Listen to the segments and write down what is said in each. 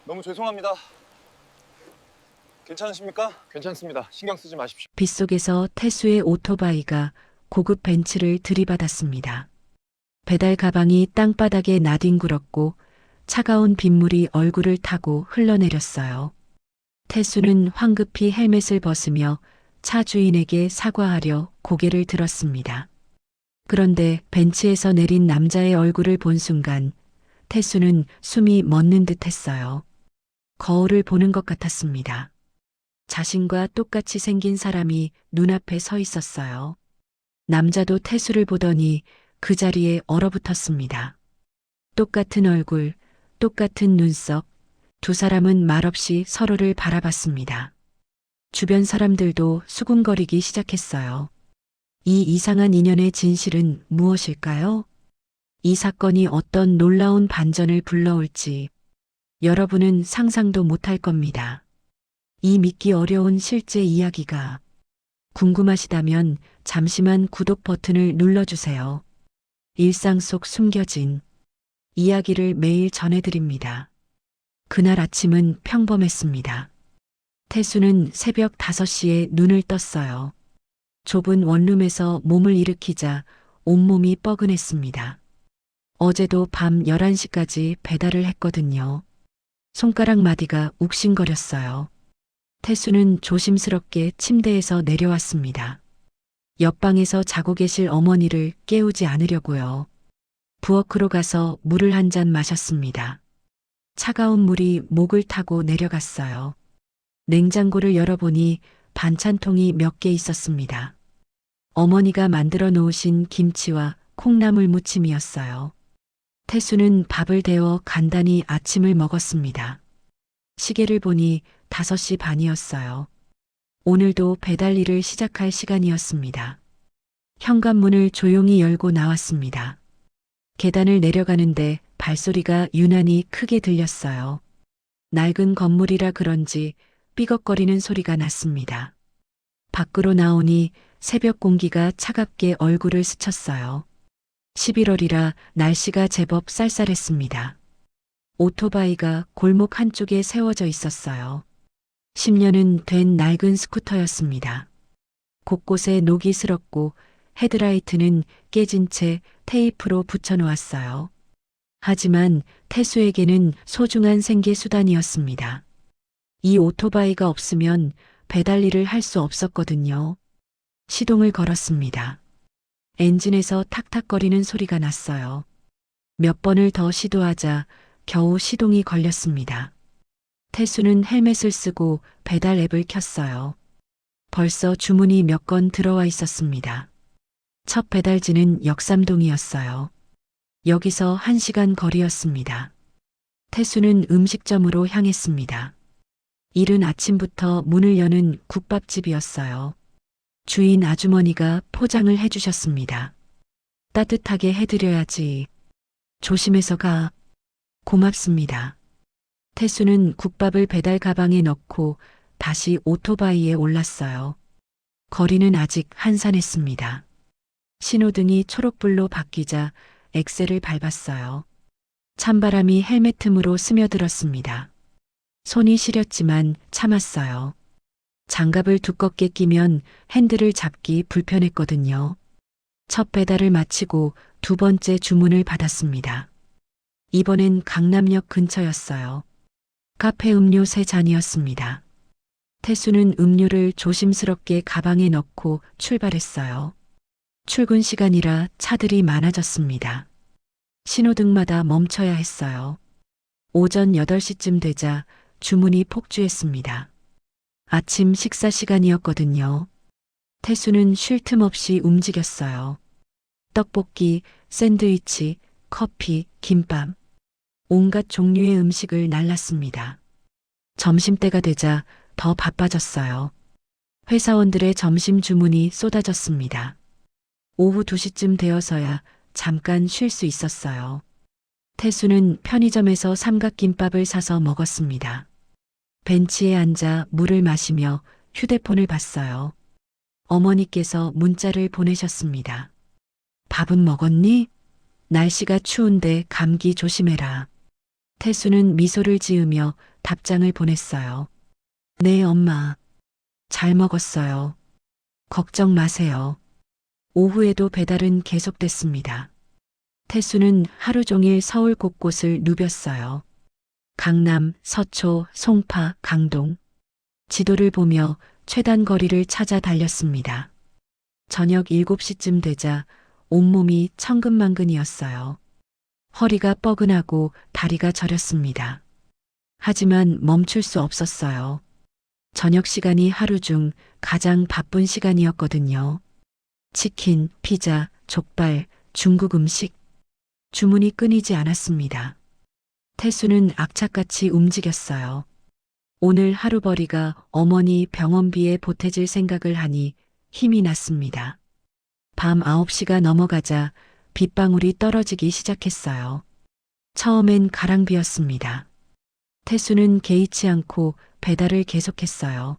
너무 죄송합니다. 괜찮으십니까? 괜찮습니다. 신경 쓰지 마십시오. 빗속에서 태수의 오토바이가 고급 벤츠를 들이받았습니다. 배달 가방이 땅바닥에 나뒹굴었고 차가운 빗물이 얼굴을 타고 흘러내렸어요. 태수는 황급히 헬멧을 벗으며 차 주인에게 사과하려 고개를 들었습니다. 그런데 벤츠에서 내린 남자의 얼굴을 본 순간 태수는 숨이 멎는 듯 했어요. 거울을 보는 것 같았습니다. 자신과 똑같이 생긴 사람이 눈앞에 서 있었어요. 남자도 태수를 보더니 그 자리에 얼어붙었습니다. 똑같은 얼굴, 똑같은 눈썹, 두 사람은 말없이 서로를 바라봤습니다. 주변 사람들도 수군거리기 시작했어요. 이 이상한 인연의 진실은 무엇일까요? 이 사건이 어떤 놀라운 반전을 불러올지 여러분은 상상도 못할 겁니다. 이 믿기 어려운 실제 이야기가 궁금하시다면 잠시만 구독 버튼을 눌러주세요. 일상 속 숨겨진 이야기를 매일 전해드립니다. 그날 아침은 평범했습니다. 태수는 새벽 5시에 눈을 떴어요. 좁은 원룸에서 몸을 일으키자 온몸이 뻐근했습니다. 어제도 밤 11시까지 배달을 했거든요. 손가락 마디가 욱신거렸어요. 태수는 조심스럽게 침대에서 내려왔습니다. 옆방에서 자고 계실 어머니를 깨우지 않으려고요. 부엌으로 가서 물을 한 잔 마셨습니다. 차가운 물이 목을 타고 내려갔어요. 냉장고를 열어보니 반찬통이 몇 개 있었습니다. 어머니가 만들어 놓으신 김치와 콩나물 무침이었어요. 태수는 밥을 데워 간단히 아침을 먹었습니다. 시계를 보니 5시 반이었어요. 오늘도 배달 일을 시작할 시간이었습니다. 현관문을 조용히 열고 나왔습니다. 계단을 내려가는데 발소리가 유난히 크게 들렸어요. 낡은 건물이라 그런지 삐걱거리는 소리가 났습니다. 밖으로 나오니 새벽 공기가 차갑게 얼굴을 스쳤어요. 11월이라 날씨가 제법 쌀쌀했습니다. 오토바이가 골목 한쪽에 세워져 있었어요. 10년은 된 낡은 스쿠터였습니다. 곳곳에 녹이 슬었고 헤드라이트는 깨진 채 테이프로 붙여놓았어요. 하지만 태수에게는 소중한 생계 수단이었습니다. 이 오토바이가 없으면 배달 일을 할 수 없었거든요. 시동을 걸었습니다. 엔진에서 탁탁거리는 소리가 났어요. 몇 번을 더 시도하자 겨우 시동이 걸렸습니다. 태수는 헬멧을 쓰고 배달 앱을 켰어요. 벌써 주문이 몇 건 들어와 있었습니다. 첫 배달지는 역삼동이었어요. 여기서 1시간 거리였습니다. 태수는 음식점으로 향했습니다. 이른 아침부터 문을 여는 국밥집이었어요. 주인 아주머니가 포장을 해주셨습니다. 따뜻하게 해드려야지. 조심해서 가. 고맙습니다. 태수는 국밥을 배달 가방에 넣고 다시 오토바이에 올랐어요. 거리는 아직 한산했습니다. 신호등이 초록불로 바뀌자 엑셀을 밟았어요. 찬바람이 헬멧 틈으로 스며들었습니다. 손이 시렸지만 참았어요. 장갑을 두껍게 끼면 핸들을 잡기 불편했거든요. 첫 배달을 마치고 두 번째 주문을 받았습니다. 이번엔 강남역 근처였어요. 카페 음료 3잔이었습니다. 태수는 음료를 조심스럽게 가방에 넣고 출발했어요. 출근 시간이라 차들이 많아졌습니다. 신호등마다 멈춰야 했어요. 오전 8시쯤 되자 주문이 폭주했습니다. 아침 식사 시간이었거든요. 태수는 쉴 틈 없이 움직였어요. 떡볶이, 샌드위치, 커피, 김밥. 온갖 종류의 음식을 날랐습니다. 점심때가 되자 더 바빠졌어요. 회사원들의 점심 주문이 쏟아졌습니다. 오후 2시쯤 되어서야 잠깐 쉴 수 있었어요. 태수는 편의점에서 삼각김밥을 사서 먹었습니다. 벤치에 앉아 물을 마시며 휴대폰을 봤어요. 어머니께서 문자를 보내셨습니다. 밥은 먹었니? 날씨가 추운데 감기 조심해라. 태수는 미소를 지으며 답장을 보냈어요. 네, 엄마. 잘 먹었어요. 걱정 마세요. 오후에도 배달은 계속됐습니다. 태수는 하루 종일 서울 곳곳을 누볐어요. 강남, 서초, 송파, 강동. 지도를 보며 최단 거리를 찾아 달렸습니다. 저녁 7시쯤 되자 온몸이 천근만근이었어요. 허리가 뻐근하고 다리가 저렸습니다. 하지만 멈출 수 없었어요. 저녁 시간이 하루 중 가장 바쁜 시간이었거든요. 치킨, 피자, 족발, 중국 음식. 주문이 끊이지 않았습니다. 태수는 악착같이 움직였어요. 오늘 하루벌이가 어머니 병원비에 보태질 생각을 하니 힘이 났습니다. 밤 9시가 넘어가자 빗방울이 떨어지기 시작했어요. 처음엔 가랑비였습니다. 태수는 개의치 않고 배달을 계속했어요.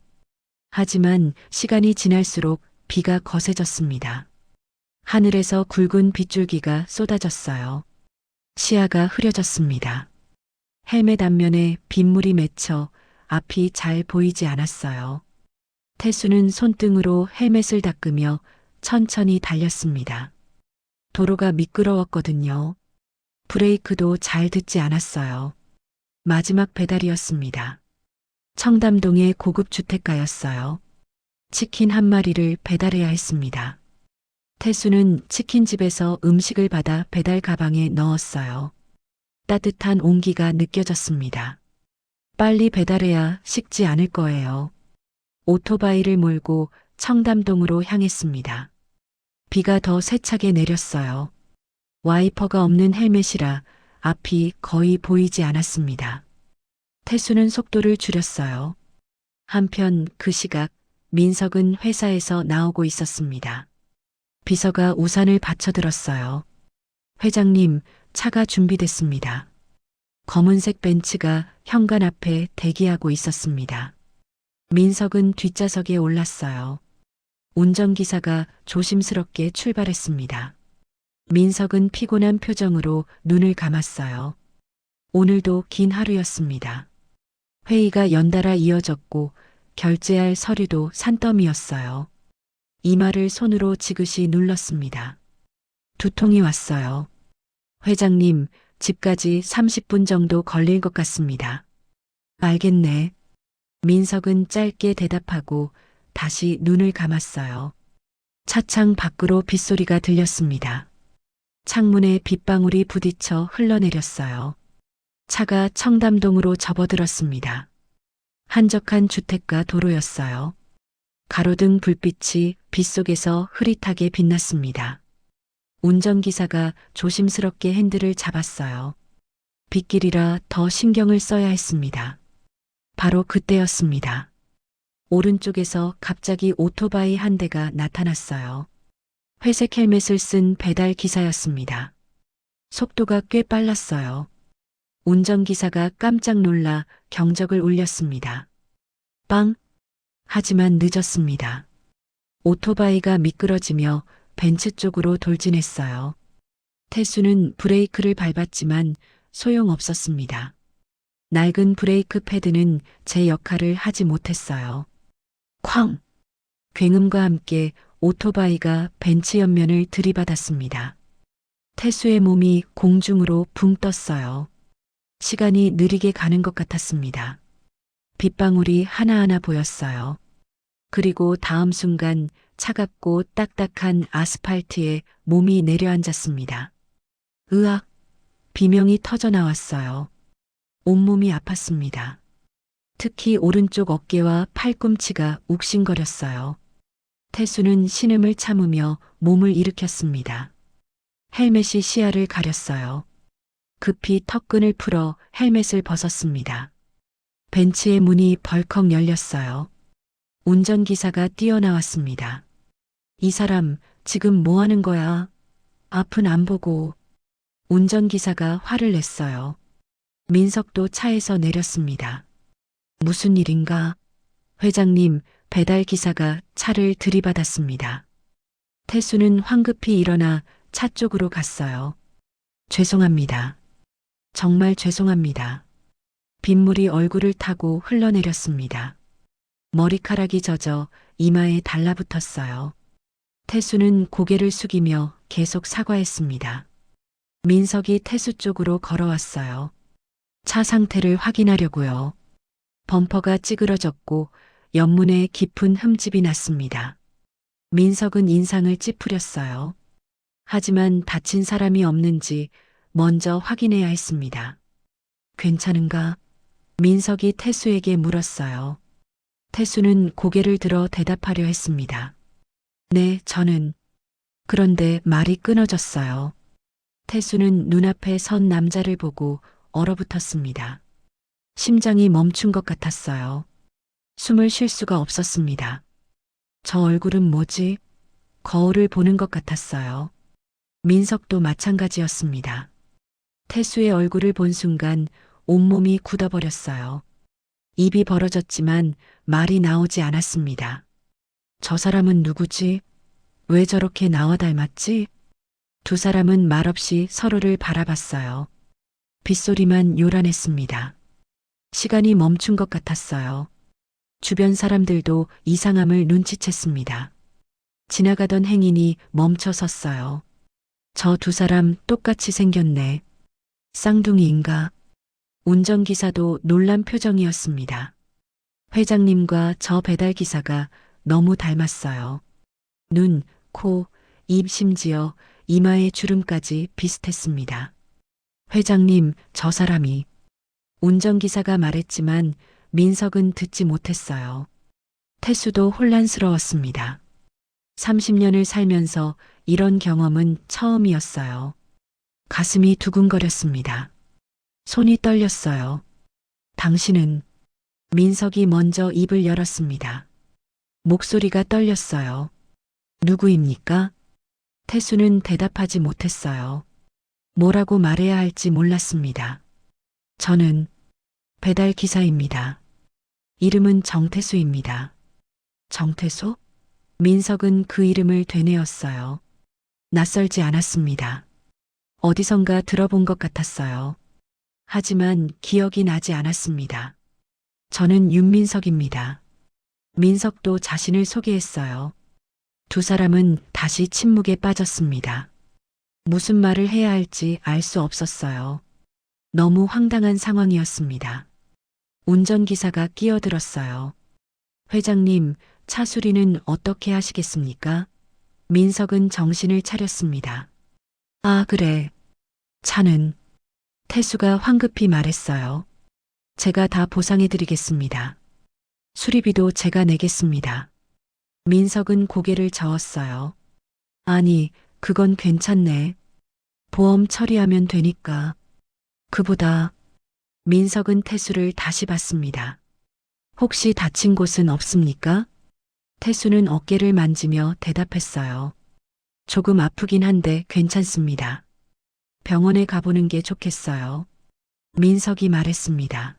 하지만 시간이 지날수록 비가 거세졌습니다. 하늘에서 굵은 빗줄기가 쏟아졌어요. 시야가 흐려졌습니다. 헬멧 앞면에 빗물이 맺혀 앞이 잘 보이지 않았어요. 태수는 손등으로 헬멧을 닦으며 천천히 달렸습니다. 도로가 미끄러웠거든요. 브레이크도 잘 듣지 않았어요. 마지막 배달이었습니다. 청담동의 고급 주택가였어요. 치킨 한 마리를 배달해야 했습니다. 태수는 치킨집에서 음식을 받아 배달 가방에 넣었어요. 따뜻한 온기가 느껴졌습니다. 빨리 배달해야 식지 않을 거예요. 오토바이를 몰고 청담동으로 향했습니다. 비가 더 세차게 내렸어요. 와이퍼가 없는 헬멧이라 앞이 거의 보이지 않았습니다. 태수는 속도를 줄였어요. 한편 그 시각 민석은 회사에서 나오고 있었습니다. 비서가 우산을 받쳐들었어요. 회장님, 차가 준비됐습니다. 검은색 벤츠가 현관 앞에 대기하고 있었습니다. 민석은 뒷좌석에 올랐어요. 운전기사가 조심스럽게 출발했습니다. 민석은 피곤한 표정으로 눈을 감았어요. 오늘도 긴 하루였습니다. 회의가 연달아 이어졌고 결제할 서류도 산더미였어요. 이마를 손으로 지그시 눌렀습니다. 2통이 왔어요. 회장님, 집까지 30분 정도 걸릴 것 같습니다. 알겠네. 민석은 짧게 대답하고 다시 눈을 감았어요. 차창 밖으로 빗소리가 들렸습니다. 창문에 빗방울이 부딪혀 흘러내렸어요. 차가 청담동으로 접어들었습니다. 한적한 주택가 도로였어요. 가로등 불빛이 빗속에서 흐릿하게 빛났습니다. 운전기사가 조심스럽게 핸들을 잡았어요. 빗길이라 더 신경을 써야 했습니다. 바로 그때였습니다. 오른쪽에서 갑자기 오토바이 한 대가 나타났어요. 회색 헬멧을 쓴 배달 기사였습니다. 속도가 꽤 빨랐어요. 운전기사가 깜짝 놀라 경적을 울렸습니다. 빵! 하지만 늦었습니다. 오토바이가 미끄러지며 벤츠 쪽으로 돌진했어요. 태수는 브레이크를 밟았지만 소용없었습니다. 낡은 브레이크 패드는 제 역할을 하지 못했어요. 쾅! 굉음과 함께 오토바이가 벤츠 옆면을 들이받았습니다. 태수의 몸이 공중으로 붕 떴어요. 시간이 느리게 가는 것 같았습니다. 빗방울이 하나하나 보였어요. 그리고 다음 순간 차갑고 딱딱한 아스팔트에 몸이 내려앉았습니다. 으악! 비명이 터져 나왔어요. 온몸이 아팠습니다. 특히 오른쪽 어깨와 팔꿈치가 욱신거렸어요. 태수는 신음을 참으며 몸을 일으켰습니다. 헬멧이 시야를 가렸어요. 급히 턱끈을 풀어 헬멧을 벗었습니다. 벤츠의 문이 벌컥 열렸어요. 운전기사가 뛰어나왔습니다. 이 사람 지금 뭐 하는 거야? 앞은 안 보고. 운전기사가 화를 냈어요. 민석도 차에서 내렸습니다. 무슨 일인가? 회장님, 배달기사가 차를 들이받았습니다. 태수는 황급히 일어나 차 쪽으로 갔어요. 죄송합니다. 정말 죄송합니다. 빗물이 얼굴을 타고 흘러내렸습니다. 머리카락이 젖어 이마에 달라붙었어요. 태수는 고개를 숙이며 계속 사과했습니다. 민석이 태수 쪽으로 걸어왔어요. 차 상태를 확인하려고요. 범퍼가 찌그러졌고 옆문에 깊은 흠집이 났습니다. 민석은 인상을 찌푸렸어요. 하지만 다친 사람이 없는지 먼저 확인해야 했습니다. 괜찮은가? 민석이 태수에게 물었어요. 태수는 고개를 들어 대답하려 했습니다. 네, 저는. 그런데 말이 끊어졌어요. 태수는 눈앞에 선 남자를 보고 얼어붙었습니다. 심장이 멈춘 것 같았어요. 숨을 쉴 수가 없었습니다. 저 얼굴은 뭐지? 거울을 보는 것 같았어요. 민석도 마찬가지였습니다. 태수의 얼굴을 본 순간 온몸이 굳어버렸어요. 입이 벌어졌지만 말이 나오지 않았습니다. 저 사람은 누구지? 왜 저렇게 나와 닮았지? 두 사람은 말없이 서로를 바라봤어요. 빗소리만 요란했습니다. 시간이 멈춘 것 같았어요. 주변 사람들도 이상함을 눈치챘습니다. 지나가던 행인이 멈춰 섰어요. 저 두 사람 똑같이 생겼네. 쌍둥이인가? 운전기사도 놀란 표정이었습니다. 회장님과 저 배달기사가 너무 닮았어요. 눈, 코, 입 심지어 이마의 주름까지 비슷했습니다. 회장님, 저 사람이. 운전기사가 말했지만 민석은 듣지 못했어요. 태수도 혼란스러웠습니다. 30년을 살면서 이런 경험은 처음이었어요. 가슴이 두근거렸습니다. 손이 떨렸어요. 당신은? 민석이 먼저 입을 열었습니다. 목소리가 떨렸어요. 누구입니까? 태수는 대답하지 못했어요. 뭐라고 말해야 할지 몰랐습니다. 저는 배달 기사입니다. 이름은 정태수입니다. 정태수? 민석은 그 이름을 되뇌었어요. 낯설지 않았습니다. 어디선가 들어본 것 같았어요. 하지만 기억이 나지 않았습니다. 저는 윤민석입니다. 민석도 자신을 소개했어요. 두 사람은 다시 침묵에 빠졌습니다. 무슨 말을 해야 할지 알 수 없었어요. 너무 황당한 상황이었습니다. 운전기사가 끼어들었어요. 회장님, 차 수리는 어떻게 하시겠습니까? 민석은 정신을 차렸습니다. 아, 그래. 차는. 태수가 황급히 말했어요. 제가 다 보상해드리겠습니다. 수리비도 제가 내겠습니다. 민석은 고개를 저었어요. 아니, 그건 괜찮네. 보험 처리하면 되니까. 그보다 민석은 태수를 다시 봤습니다. 혹시 다친 곳은 없습니까? 태수는 어깨를 만지며 대답했어요. 조금 아프긴 한데 괜찮습니다. 병원에 가보는 게 좋겠어요. 민석이 말했습니다.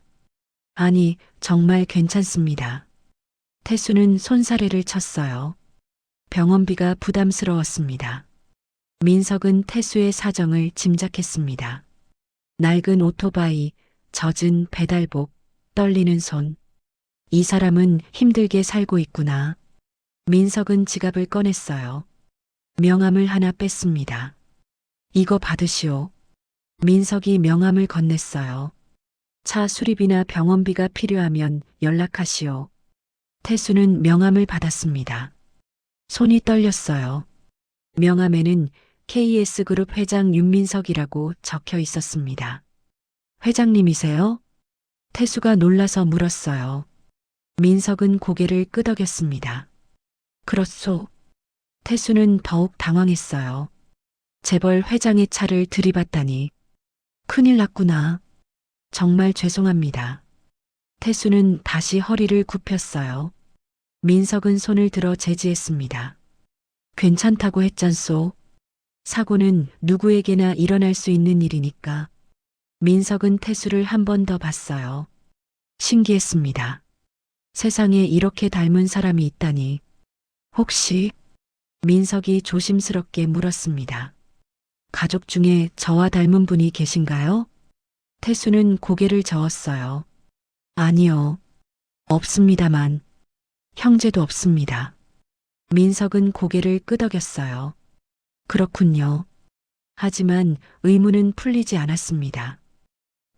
아니, 정말 괜찮습니다. 태수는 손사래를 쳤어요. 병원비가 부담스러웠습니다. 민석은 태수의 사정을 짐작했습니다. 낡은 오토바이, 젖은 배달복, 떨리는 손. 이 사람은 힘들게 살고 있구나. 민석은 지갑을 꺼냈어요. 명함을 하나 뺐습니다. 이거 받으시오. 민석이 명함을 건넸어요. 차 수리비나 병원비가 필요하면 연락하시오. 태수는 명함을 받았습니다. 손이 떨렸어요. 명함에는 KS그룹 회장 윤민석이라고 적혀 있었습니다. 회장님이세요? 태수가 놀라서 물었어요. 민석은 고개를 끄덕였습니다. 그렇소. 태수는 더욱 당황했어요. 재벌 회장의 차를 들이받다니. 큰일 났구나. 정말 죄송합니다. 태수는 다시 허리를 굽혔어요. 민석은 손을 들어 제지했습니다. 괜찮다고 했잖소. 사고는 누구에게나 일어날 수 있는 일이니까. 민석은 태수를 한 번 더 봤어요. 신기했습니다. 세상에 이렇게 닮은 사람이 있다니. 혹시? 민석이 조심스럽게 물었습니다. 가족 중에 저와 닮은 분이 계신가요? 태수는 고개를 저었어요. 아니요. 없습니다만. 형제도 없습니다. 민석은 고개를 끄덕였어요. 그렇군요. 하지만 의문은 풀리지 않았습니다.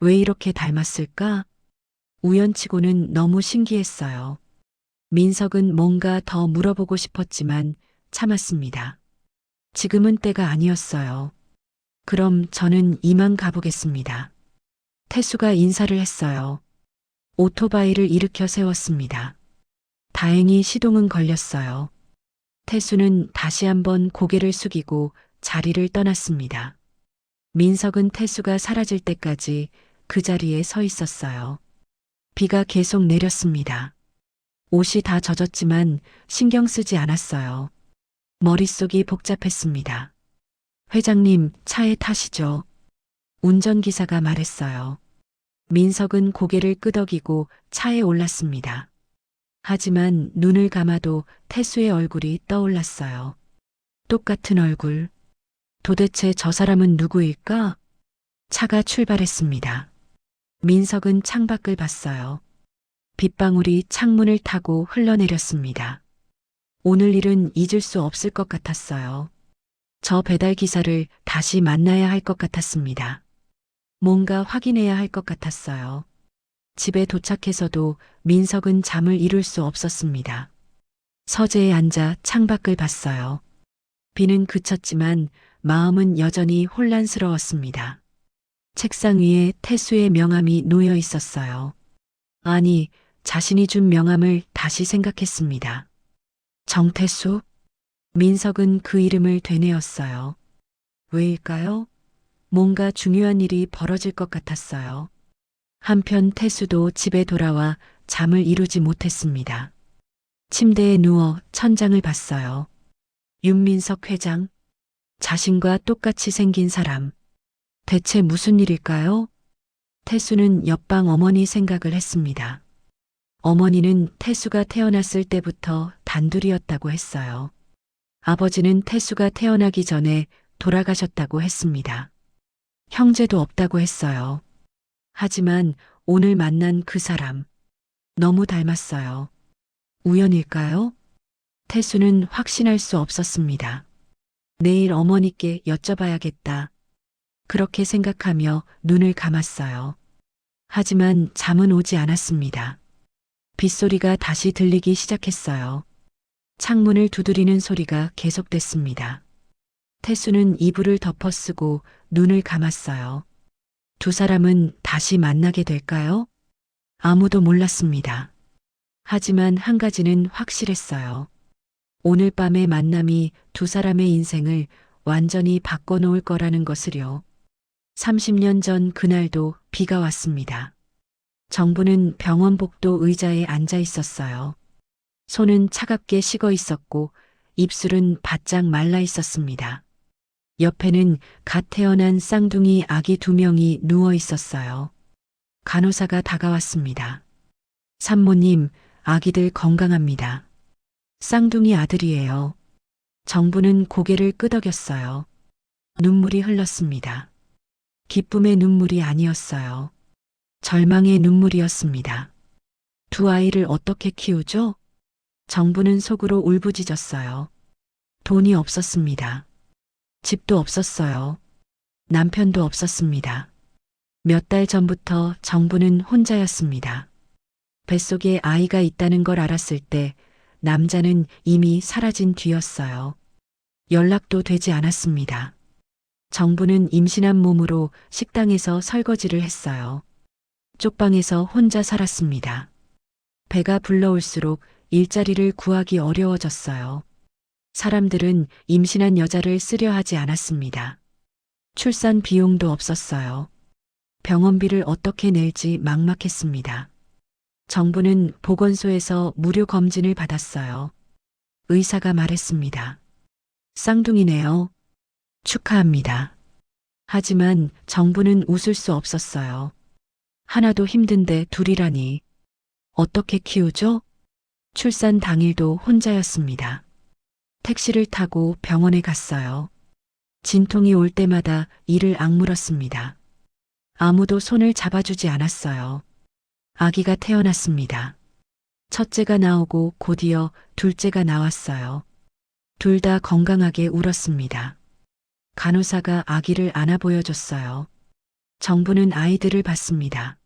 왜 이렇게 닮았을까? 우연치고는 너무 신기했어요. 민석은 뭔가 더 물어보고 싶었지만 참았습니다. 지금은 때가 아니었어요. 그럼 저는 이만 가보겠습니다. 태수가 인사를 했어요. 오토바이를 일으켜 세웠습니다. 다행히 시동은 걸렸어요. 태수는 다시 한번 고개를 숙이고 자리를 떠났습니다. 민석은 태수가 사라질 때까지 그 자리에 서 있었어요. 비가 계속 내렸습니다. 옷이 다 젖었지만 신경 쓰지 않았어요. 머릿속이 복잡했습니다. 회장님, 차에 타시죠. 운전기사가 말했어요. 민석은 고개를 끄덕이고 차에 올랐습니다. 하지만 눈을 감아도 태수의 얼굴이 떠올랐어요. 똑같은 얼굴. 도대체 저 사람은 누구일까? 차가 출발했습니다. 민석은 창밖을 봤어요. 빗방울이 창문을 타고 흘러내렸습니다. 오늘 일은 잊을 수 없을 것 같았어요. 저 배달 기사를 다시 만나야 할 것 같았습니다. 뭔가 확인해야 할 것 같았어요. 집에 도착해서도 민석은 잠을 이룰 수 없었습니다. 서재에 앉아 창밖을 봤어요. 비는 그쳤지만 마음은 여전히 혼란스러웠습니다. 책상 위에 태수의 명함이 놓여 있었어요. 아니, 자신이 준 명함을 다시 생각했습니다. 정태수? 민석은 그 이름을 되뇌었어요. 왜일까요? 뭔가 중요한 일이 벌어질 것 같았어요. 한편 태수도 집에 돌아와 잠을 이루지 못했습니다. 침대에 누워 천장을 봤어요. 윤민석 회장, 자신과 똑같이 생긴 사람. 대체 무슨 일일까요? 태수는 옆방 어머니 생각을 했습니다. 어머니는 태수가 태어났을 때부터 단둘이었다고 했어요. 아버지는 태수가 태어나기 전에 돌아가셨다고 했습니다. 형제도 없다고 했어요. 하지만 오늘 만난 그 사람, 너무 닮았어요. 우연일까요? 태수는 확신할 수 없었습니다. 내일 어머니께 여쭤봐야겠다. 그렇게 생각하며 눈을 감았어요. 하지만 잠은 오지 않았습니다. 빗소리가 다시 들리기 시작했어요. 창문을 두드리는 소리가 계속됐습니다. 태수는 이불을 덮어쓰고 눈을 감았어요. 두 사람은 다시 만나게 될까요? 아무도 몰랐습니다. 하지만 한 가지는 확실했어요. 오늘 밤의 만남이 두 사람의 인생을 완전히 바꿔놓을 거라는 것을요. 30년 전 그날도 비가 왔습니다. 정부는 병원 복도 의자에 앉아 있었어요. 손은 차갑게 식어 있었고 입술은 바짝 말라 있었습니다. 옆에는 갓 태어난 쌍둥이 아기 2명이 누워 있었어요. 간호사가 다가왔습니다. 산모님, 아기들 건강합니다. 쌍둥이 아들이에요. 정부는 고개를 끄덕였어요. 눈물이 흘렀습니다. 기쁨의 눈물이 아니었어요. 절망의 눈물이었습니다. 두 아이를 어떻게 키우죠? 정부는 속으로 울부짖었어요. 돈이 없었습니다. 집도 없었어요. 남편도 없었습니다. 몇 달 전부터 정부는 혼자였습니다. 뱃속에 아이가 있다는 걸 알았을 때 남자는 이미 사라진 뒤였어요. 연락도 되지 않았습니다. 정부는 임신한 몸으로 식당에서 설거지를 했어요. 쪽방에서 혼자 살았습니다. 배가 불러올수록 일자리를 구하기 어려워졌어요. 사람들은 임신한 여자를 쓰려 하지 않았습니다. 출산 비용도 없었어요. 병원비를 어떻게 낼지 막막했습니다. 정부는 보건소에서 무료 검진을 받았어요. 의사가 말했습니다. 쌍둥이네요. 축하합니다. 하지만 정부는 웃을 수 없었어요. 하나도 힘든데 둘이라니. 어떻게 키우죠? 출산 당일도 혼자였습니다. 택시를 타고 병원에 갔어요. 진통이 올 때마다 이를 악물었습니다. 아무도 손을 잡아주지 않았어요. 아기가 태어났습니다. 첫째가 나오고 곧이어 둘째가 나왔어요. 둘 다 건강하게 울었습니다. 간호사가 아기를 안아 보여줬어요. 정부는 아이들을 봤습니다.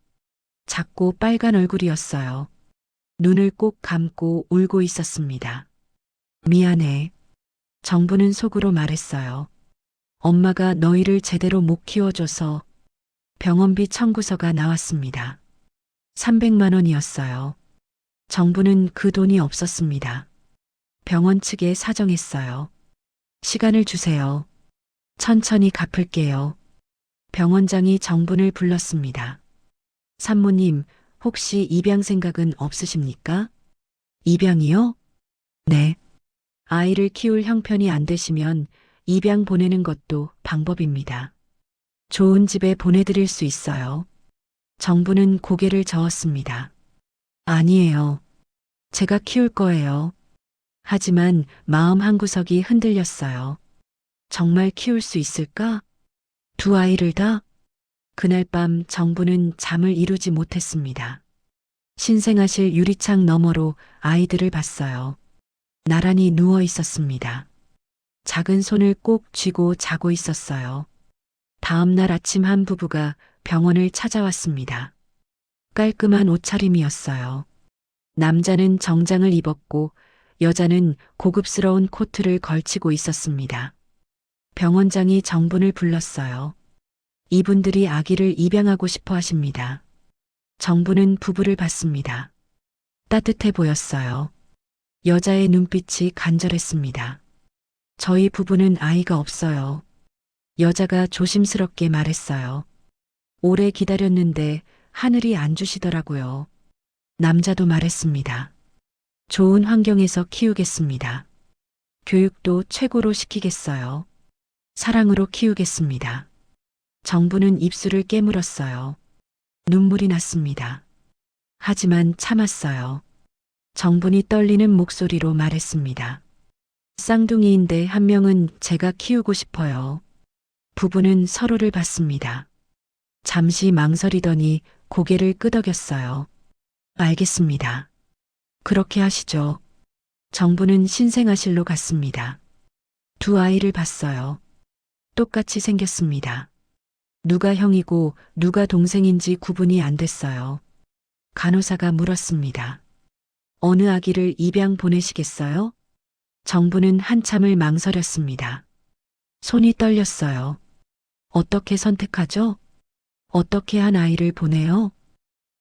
작고 빨간 얼굴이었어요. 눈을 꼭 감고 울고 있었습니다. 미안해. 정부는 속으로 말했어요. 엄마가 너희를 제대로 못 키워줘서. 병원비 청구서가 나왔습니다. 300만 원이었어요. 정부는 그 돈이 없었습니다. 병원 측에 사정했어요. 시간을 주세요. 천천히 갚을게요. 병원장이 정분을 불렀습니다. 산모님, 혹시 입양 생각은 없으십니까? 입양이요? 네. 아이를 키울 형편이 안 되시면 입양 보내는 것도 방법입니다. 좋은 집에 보내드릴 수 있어요. 정부는 고개를 저었습니다. 아니에요. 제가 키울 거예요. 하지만 마음 한구석이 흔들렸어요. 정말 키울 수 있을까? 두 아이를 다? 그날 밤 정부는 잠을 이루지 못했습니다. 신생아실 유리창 너머로 아이들을 봤어요. 나란히 누워 있었습니다. 작은 손을 꼭 쥐고 자고 있었어요. 다음 날 아침 한 부부가 병원을 찾아왔습니다. 깔끔한 옷차림이었어요. 남자는 정장을 입었고 여자는 고급스러운 코트를 걸치고 있었습니다. 병원장이 정분을 불렀어요. 이분들이 아기를 입양하고 싶어 하십니다. 정부는 부부를 봤습니다. 따뜻해 보였어요. 여자의 눈빛이 간절했습니다. 저희 부부는 아이가 없어요. 여자가 조심스럽게 말했어요. 오래 기다렸는데 하늘이 안 주시더라고요. 남자도 말했습니다. 좋은 환경에서 키우겠습니다. 교육도 최고로 시키겠어요. 사랑으로 키우겠습니다. 정부는 입술을 깨물었어요. 눈물이 났습니다. 하지만 참았어요. 정분이 떨리는 목소리로 말했습니다. 쌍둥이인데 한 명은 제가 키우고 싶어요. 부부는 서로를 봤습니다. 잠시 망설이더니 고개를 끄덕였어요. 알겠습니다. 그렇게 하시죠. 정부는 신생아실로 갔습니다. 두 아이를 봤어요. 똑같이 생겼습니다. 누가 형이고 누가 동생인지 구분이 안 됐어요. 간호사가 물었습니다. 어느 아기를 입양 보내시겠어요? 정부는 한참을 망설였습니다. 손이 떨렸어요. 어떻게 선택하죠? 어떻게 한 아이를 보내요?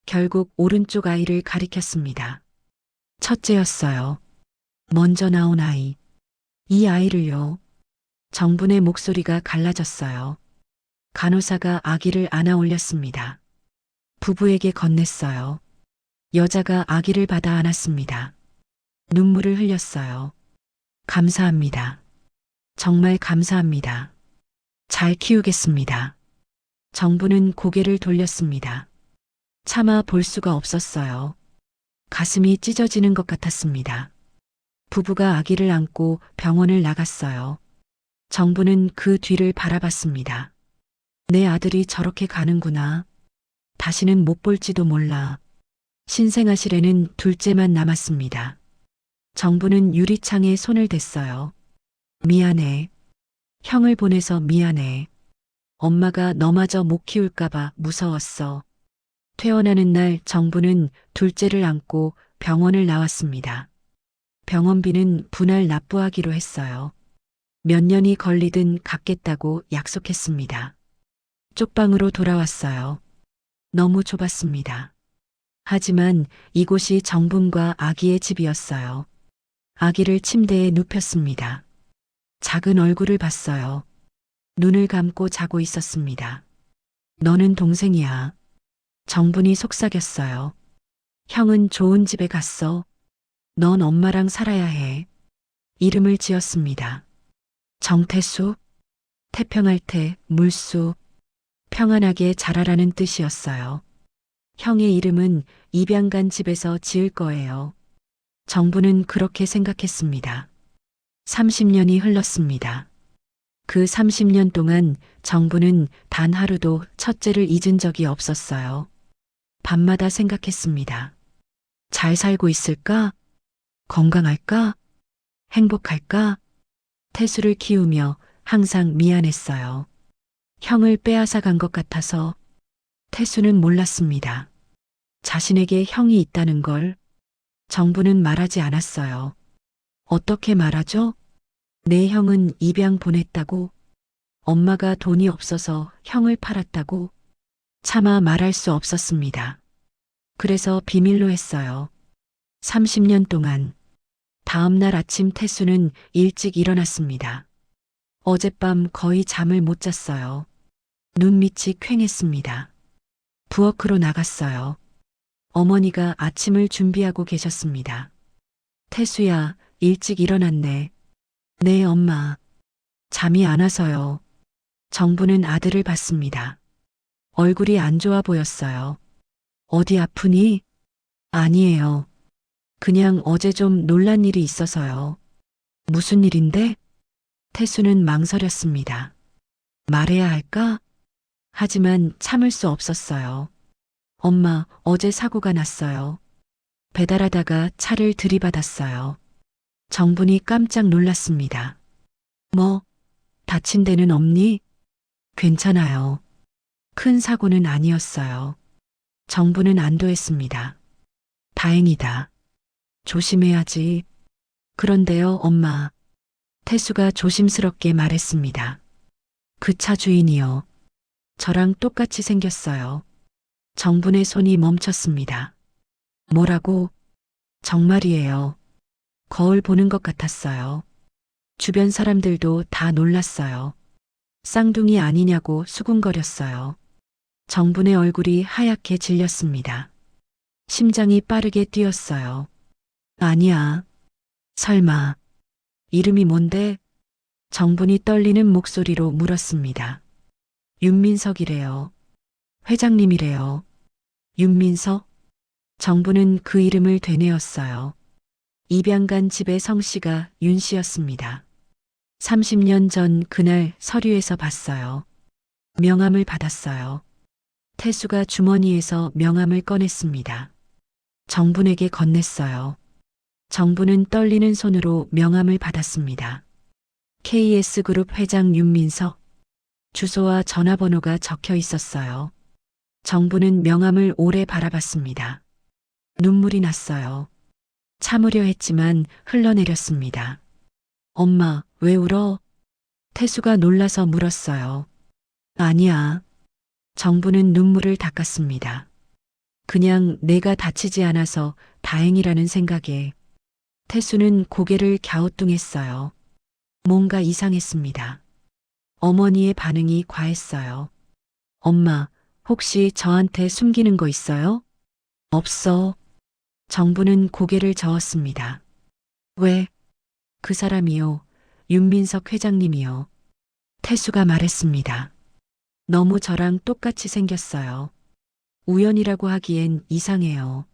결국 오른쪽 아이를 가리켰습니다. 첫째였어요. 먼저 나온 아이. 이 아이를요. 정분의 목소리가 갈라졌어요. 간호사가 아기를 안아 올렸습니다. 부부에게 건넸어요. 여자가 아기를 받아 안았습니다. 눈물을 흘렸어요. 감사합니다. 정말 감사합니다. 잘 키우겠습니다. 정부는 고개를 돌렸습니다. 차마 볼 수가 없었어요. 가슴이 찢어지는 것 같았습니다. 부부가 아기를 안고 병원을 나갔어요. 정부는 그 뒤를 바라봤습니다. 내 아들이 저렇게 가는구나. 다시는 못 볼지도 몰라. 신생아실에는 둘째만 남았습니다. 정부는 유리창에 손을 댔어요. 미안해. 형을 보내서 미안해. 엄마가 너마저 못 키울까봐 무서웠어. 퇴원하는 날 정부는 둘째를 안고 병원을 나왔습니다. 병원비는 분할 납부하기로 했어요. 몇 년이 걸리든 갚겠다고 약속했습니다. 쪽방으로 돌아왔어요. 너무 좁았습니다. 하지만 이곳이 정분과 아기의 집이었어요. 아기를 침대에 눕혔습니다. 작은 얼굴을 봤어요. 눈을 감고 자고 있었습니다. 너는 동생이야. 정분이 속삭였어요. 형은 좋은 집에 갔어. 넌 엄마랑 살아야 해. 이름을 지었습니다. 정태수, 태평할 때 물수, 평안하게 자라라는 뜻이었어요. 형의 이름은 입양 간 집에서 지을 거예요. 정부는 그렇게 생각했습니다. 30년이 흘렀습니다. 그 30년 동안 정부는 단 하루도 첫째를 잊은 적이 없었어요. 밤마다 생각했습니다. 잘 살고 있을까? 건강할까? 행복할까? 태수를 키우며 항상 미안했어요. 형을 빼앗아 간 것 같아서. 태수는 몰랐습니다. 자신에게 형이 있다는 걸. 정부는 말하지 않았어요. 어떻게 말하죠? 내 형은 입양 보냈다고. 엄마가 돈이 없어서 형을 팔았다고. 차마 말할 수 없었습니다. 그래서 비밀로 했어요. 30년 동안. 다음 날 아침 태수는 일찍 일어났습니다. 어젯밤 거의 잠을 못 잤어요. 눈밑이 퀭했습니다. 부엌으로 나갔어요. 어머니가 아침을 준비하고 계셨습니다. 태수야, 일찍 일어났네. 네, 엄마. 잠이 안 와서요. 정부는 아들을 봤습니다. 얼굴이 안 좋아 보였어요. 어디 아프니? 아니에요. 그냥 어제 좀 놀란 일이 있어서요. 무슨 일인데? 태수는 망설였습니다. 말해야 할까? 하지만 참을 수 없었어요. 엄마, 어제 사고가 났어요. 배달하다가 차를 들이받았어요. 정분이 깜짝 놀랐습니다. 뭐, 다친 데는 없니? 괜찮아요. 큰 사고는 아니었어요. 정부는 안도했습니다. 다행이다. 조심해야지. 그런데요, 엄마. 태수가 조심스럽게 말했습니다. 그 차 주인이요. 저랑 똑같이 생겼어요. 정분의 손이 멈췄습니다. 뭐라고? 정말이에요. 거울 보는 것 같았어요. 주변 사람들도 다 놀랐어요. 쌍둥이 아니냐고 수군거렸어요. 정분의 얼굴이 하얗게 질렸습니다. 심장이 빠르게 뛰었어요. 아니야. 설마. 이름이 뭔데? 정분이 떨리는 목소리로 물었습니다. 윤민석이래요. 회장님이래요. 윤민석? 정부는 그 이름을 되뇌었어요. 입양간 집의 성씨가 윤 씨였습니다. 30년 전 그날 서류에서 봤어요. 명함을 받았어요. 태수가 주머니에서 명함을 꺼냈습니다. 정분에게 건넸어요. 정부는 떨리는 손으로 명함을 받았습니다. KS그룹 회장 윤민석. 주소와 전화번호가 적혀 있었어요. 정부는 명함을 오래 바라봤습니다. 눈물이 났어요. 참으려 했지만 흘러내렸습니다. 엄마, 왜 울어? 태수가 놀라서 물었어요. 아니야. 정부는 눈물을 닦았습니다. 그냥 내가 다치지 않아서 다행이라는 생각에. 태수는 고개를 갸우뚱했어요. 뭔가 이상했습니다. 어머니의 반응이 과했어요. 엄마, 혹시 저한테 숨기는 거 있어요? 없어. 정부는 고개를 저었습니다. 왜? 그 사람이요. 윤민석 회장님이요. 태수가 말했습니다. 너무 저랑 똑같이 생겼어요. 우연이라고 하기엔 이상해요.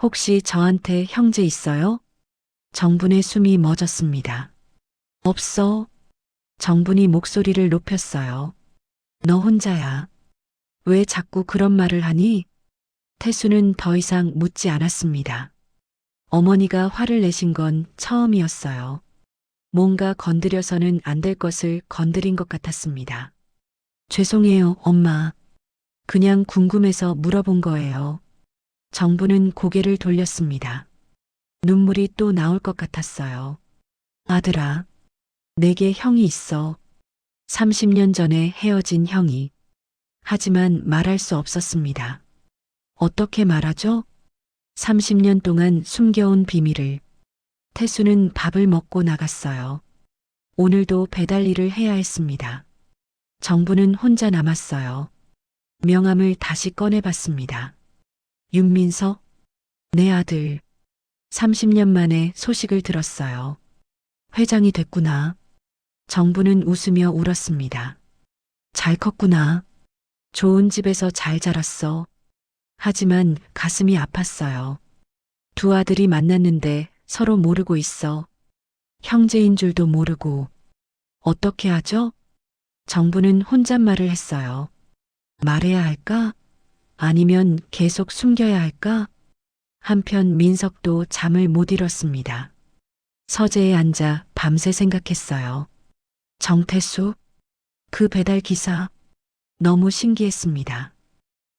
혹시 저한테 형제 있어요? 정분의 숨이 멎었습니다. 없어. 정분이 목소리를 높였어요. 너 혼자야. 왜 자꾸 그런 말을 하니? 태수는 더 이상 묻지 않았습니다. 어머니가 화를 내신 건 처음이었어요. 뭔가 건드려서는 안 될 것을 건드린 것 같았습니다. 죄송해요, 엄마. 그냥 궁금해서 물어본 거예요. 정부는 고개를 돌렸습니다. 눈물이 또 나올 것 같았어요. 아들아, 내게 형이 있어. 30년 전에 헤어진 형이. 하지만 말할 수 없었습니다. 어떻게 말하죠? 30년 동안 숨겨온 비밀을. 태수는 밥을 먹고 나갔어요. 오늘도 배달 일을 해야 했습니다. 정부는 혼자 남았어요. 명함을 다시 꺼내봤습니다. 윤민석? 내 아들. 30년 만에 소식을 들었어요. 회장이 됐구나. 정부는 웃으며 울었습니다. 잘 컸구나. 좋은 집에서 잘 자랐어. 하지만 가슴이 아팠어요. 두 아들이 만났는데 서로 모르고 있어. 형제인 줄도 모르고. 어떻게 하죠? 정부는 혼잣말을 했어요. 말해야 할까? 아니면 계속 숨겨야 할까? 한편 민석도 잠을 못 이뤘습니다. 서재에 앉아 밤새 생각했어요. 정태수, 그 배달 기사, 너무 신기했습니다.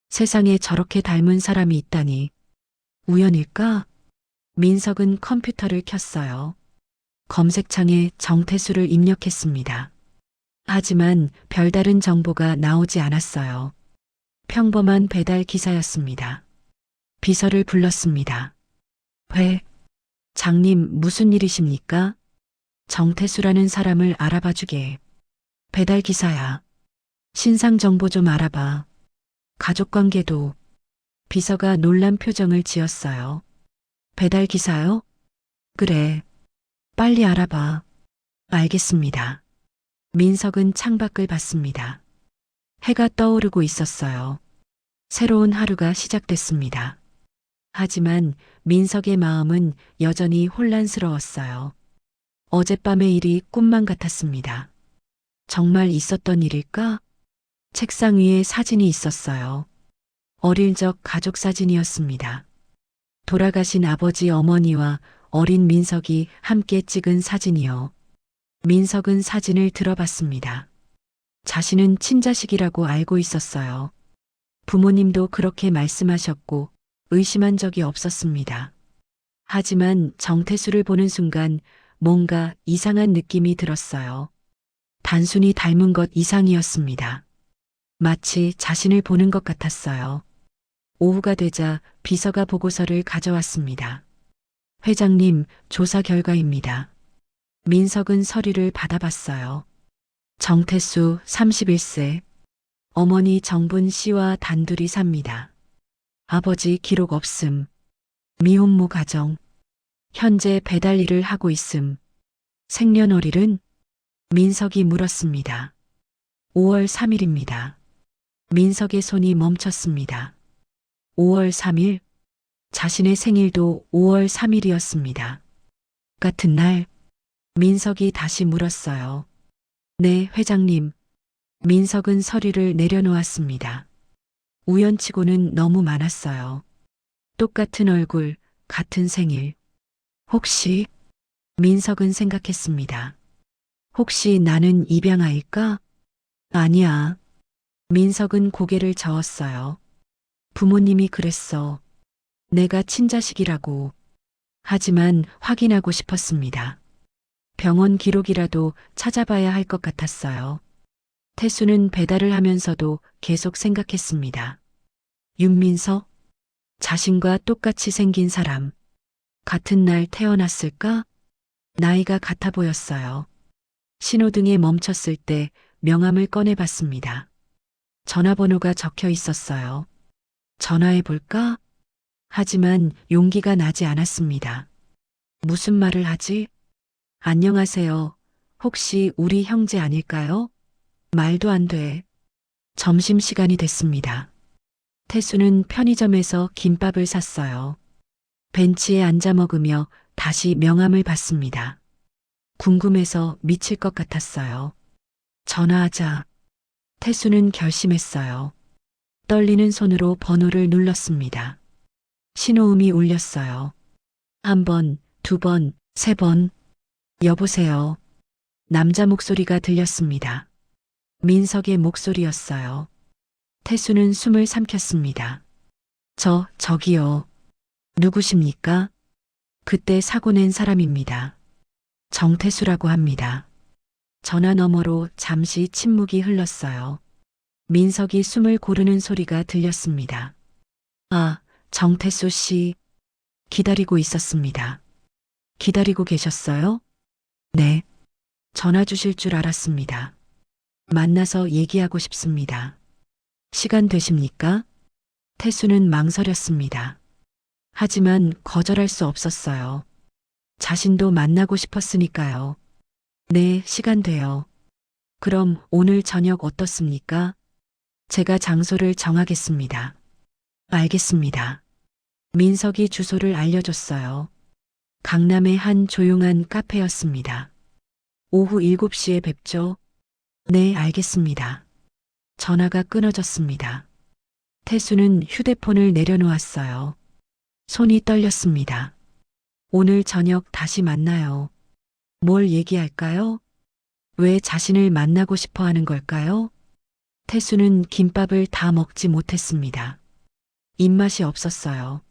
세상에 저렇게 닮은 사람이 있다니. 우연일까? 민석은 컴퓨터를 켰어요. 검색창에 정태수를 입력했습니다. 하지만 별다른 정보가 나오지 않았어요. 평범한 배달 기사였습니다. 비서를 불렀습니다. 장님, 무슨 일이십니까? 정태수라는 사람을 알아봐 주게. 배달 기사야. 신상 정보 좀 알아봐. 가족 관계도. 비서가 놀란 표정을 지었어요. 배달 기사요? 그래. 빨리 알아봐. 알겠습니다. 민석은 창밖을 봤습니다. 해가 떠오르고 있었어요. 새로운 하루가 시작됐습니다. 하지만 민석의 마음은 여전히 혼란스러웠어요. 어젯밤의 일이 꿈만 같았습니다. 정말 있었던 일일까? 책상 위에 사진이 있었어요. 어릴 적 가족 사진이었습니다. 돌아가신 아버지 어머니와 어린 민석이 함께 찍은 사진이요. 민석은 사진을 들어봤습니다. 자신은 친자식이라고 알고 있었어요. 부모님도 그렇게 말씀하셨고 의심한 적이 없었습니다. 하지만 정태수를 보는 순간 뭔가 이상한 느낌이 들었어요. 단순히 닮은 것 이상이었습니다. 마치 자신을 보는 것 같았어요. 오후가 되자 비서가 보고서를 가져왔습니다. 회장님, 조사 결과입니다. 민석은 서류를 받아봤어요. 정태수 31세, 어머니 정분 씨와 단둘이 삽니다. 아버지 기록 없음, 미혼모 가정, 현재 배달 일을 하고 있음. 생년월일은? 민석이 물었습니다. 5월 3일입니다. 민석의 손이 멈췄습니다. 5월 3일? 자신의 생일도 5월 3일이었습니다. 같은 날, 민석이 다시 물었어요. 네, 회장님. 민석은 서류를 내려놓았습니다. 우연치고는 너무 많았어요. 똑같은 얼굴, 같은 생일. 혹시, 민석은 생각했습니다. 혹시 나는 입양아일까? 아니야. 민석은 고개를 저었어요. 부모님이 그랬어. 내가 친자식이라고. 하지만 확인하고 싶었습니다. 병원 기록이라도 찾아봐야 할 것 같았어요. 태수는 배달을 하면서도 계속 생각했습니다. 윤민석? 자신과 똑같이 생긴 사람. 같은 날 태어났을까? 나이가 같아 보였어요. 신호등에 멈췄을 때 명함을 꺼내봤습니다. 전화번호가 적혀 있었어요. 전화해 볼까? 하지만 용기가 나지 않았습니다. 무슨 말을 하지? 안녕하세요. 혹시 우리 형제 아닐까요? 말도 안 돼. 점심시간이 됐습니다. 태수는 편의점에서 김밥을 샀어요. 벤치에 앉아 먹으며 다시 명함을 봤습니다. 궁금해서 미칠 것 같았어요. 전화하자. 태수는 결심했어요. 떨리는 손으로 번호를 눌렀습니다. 신호음이 울렸어요. 한 번, 두 번, 세 번. 여보세요. 남자 목소리가 들렸습니다. 민석의 목소리였어요. 태수는 숨을 삼켰습니다. 저기요. 누구십니까? 그때 사고 낸 사람입니다. 정태수라고 합니다. 전화 너머로 잠시 침묵이 흘렀어요. 민석이 숨을 고르는 소리가 들렸습니다. 아, 정태수 씨. 기다리고 있었습니다. 기다리고 계셨어요? 네. 전화 주실 줄 알았습니다. 만나서 얘기하고 싶습니다. 시간 되십니까? 태수는 망설였습니다. 하지만 거절할 수 없었어요. 자신도 만나고 싶었으니까요. 네, 시간 돼요. 그럼 오늘 저녁 어떻습니까? 제가 장소를 정하겠습니다. 알겠습니다. 민석이 주소를 알려줬어요. 강남의 한 조용한 카페였습니다. 오후 7시에 뵙죠. 네, 알겠습니다. 전화가 끊어졌습니다. 태수는 휴대폰을 내려놓았어요. 손이 떨렸습니다. 오늘 저녁 다시 만나요. 뭘 얘기할까요? 왜 자신을 만나고 싶어 하는 걸까요? 태수는 김밥을 다 먹지 못했습니다. 입맛이 없었어요.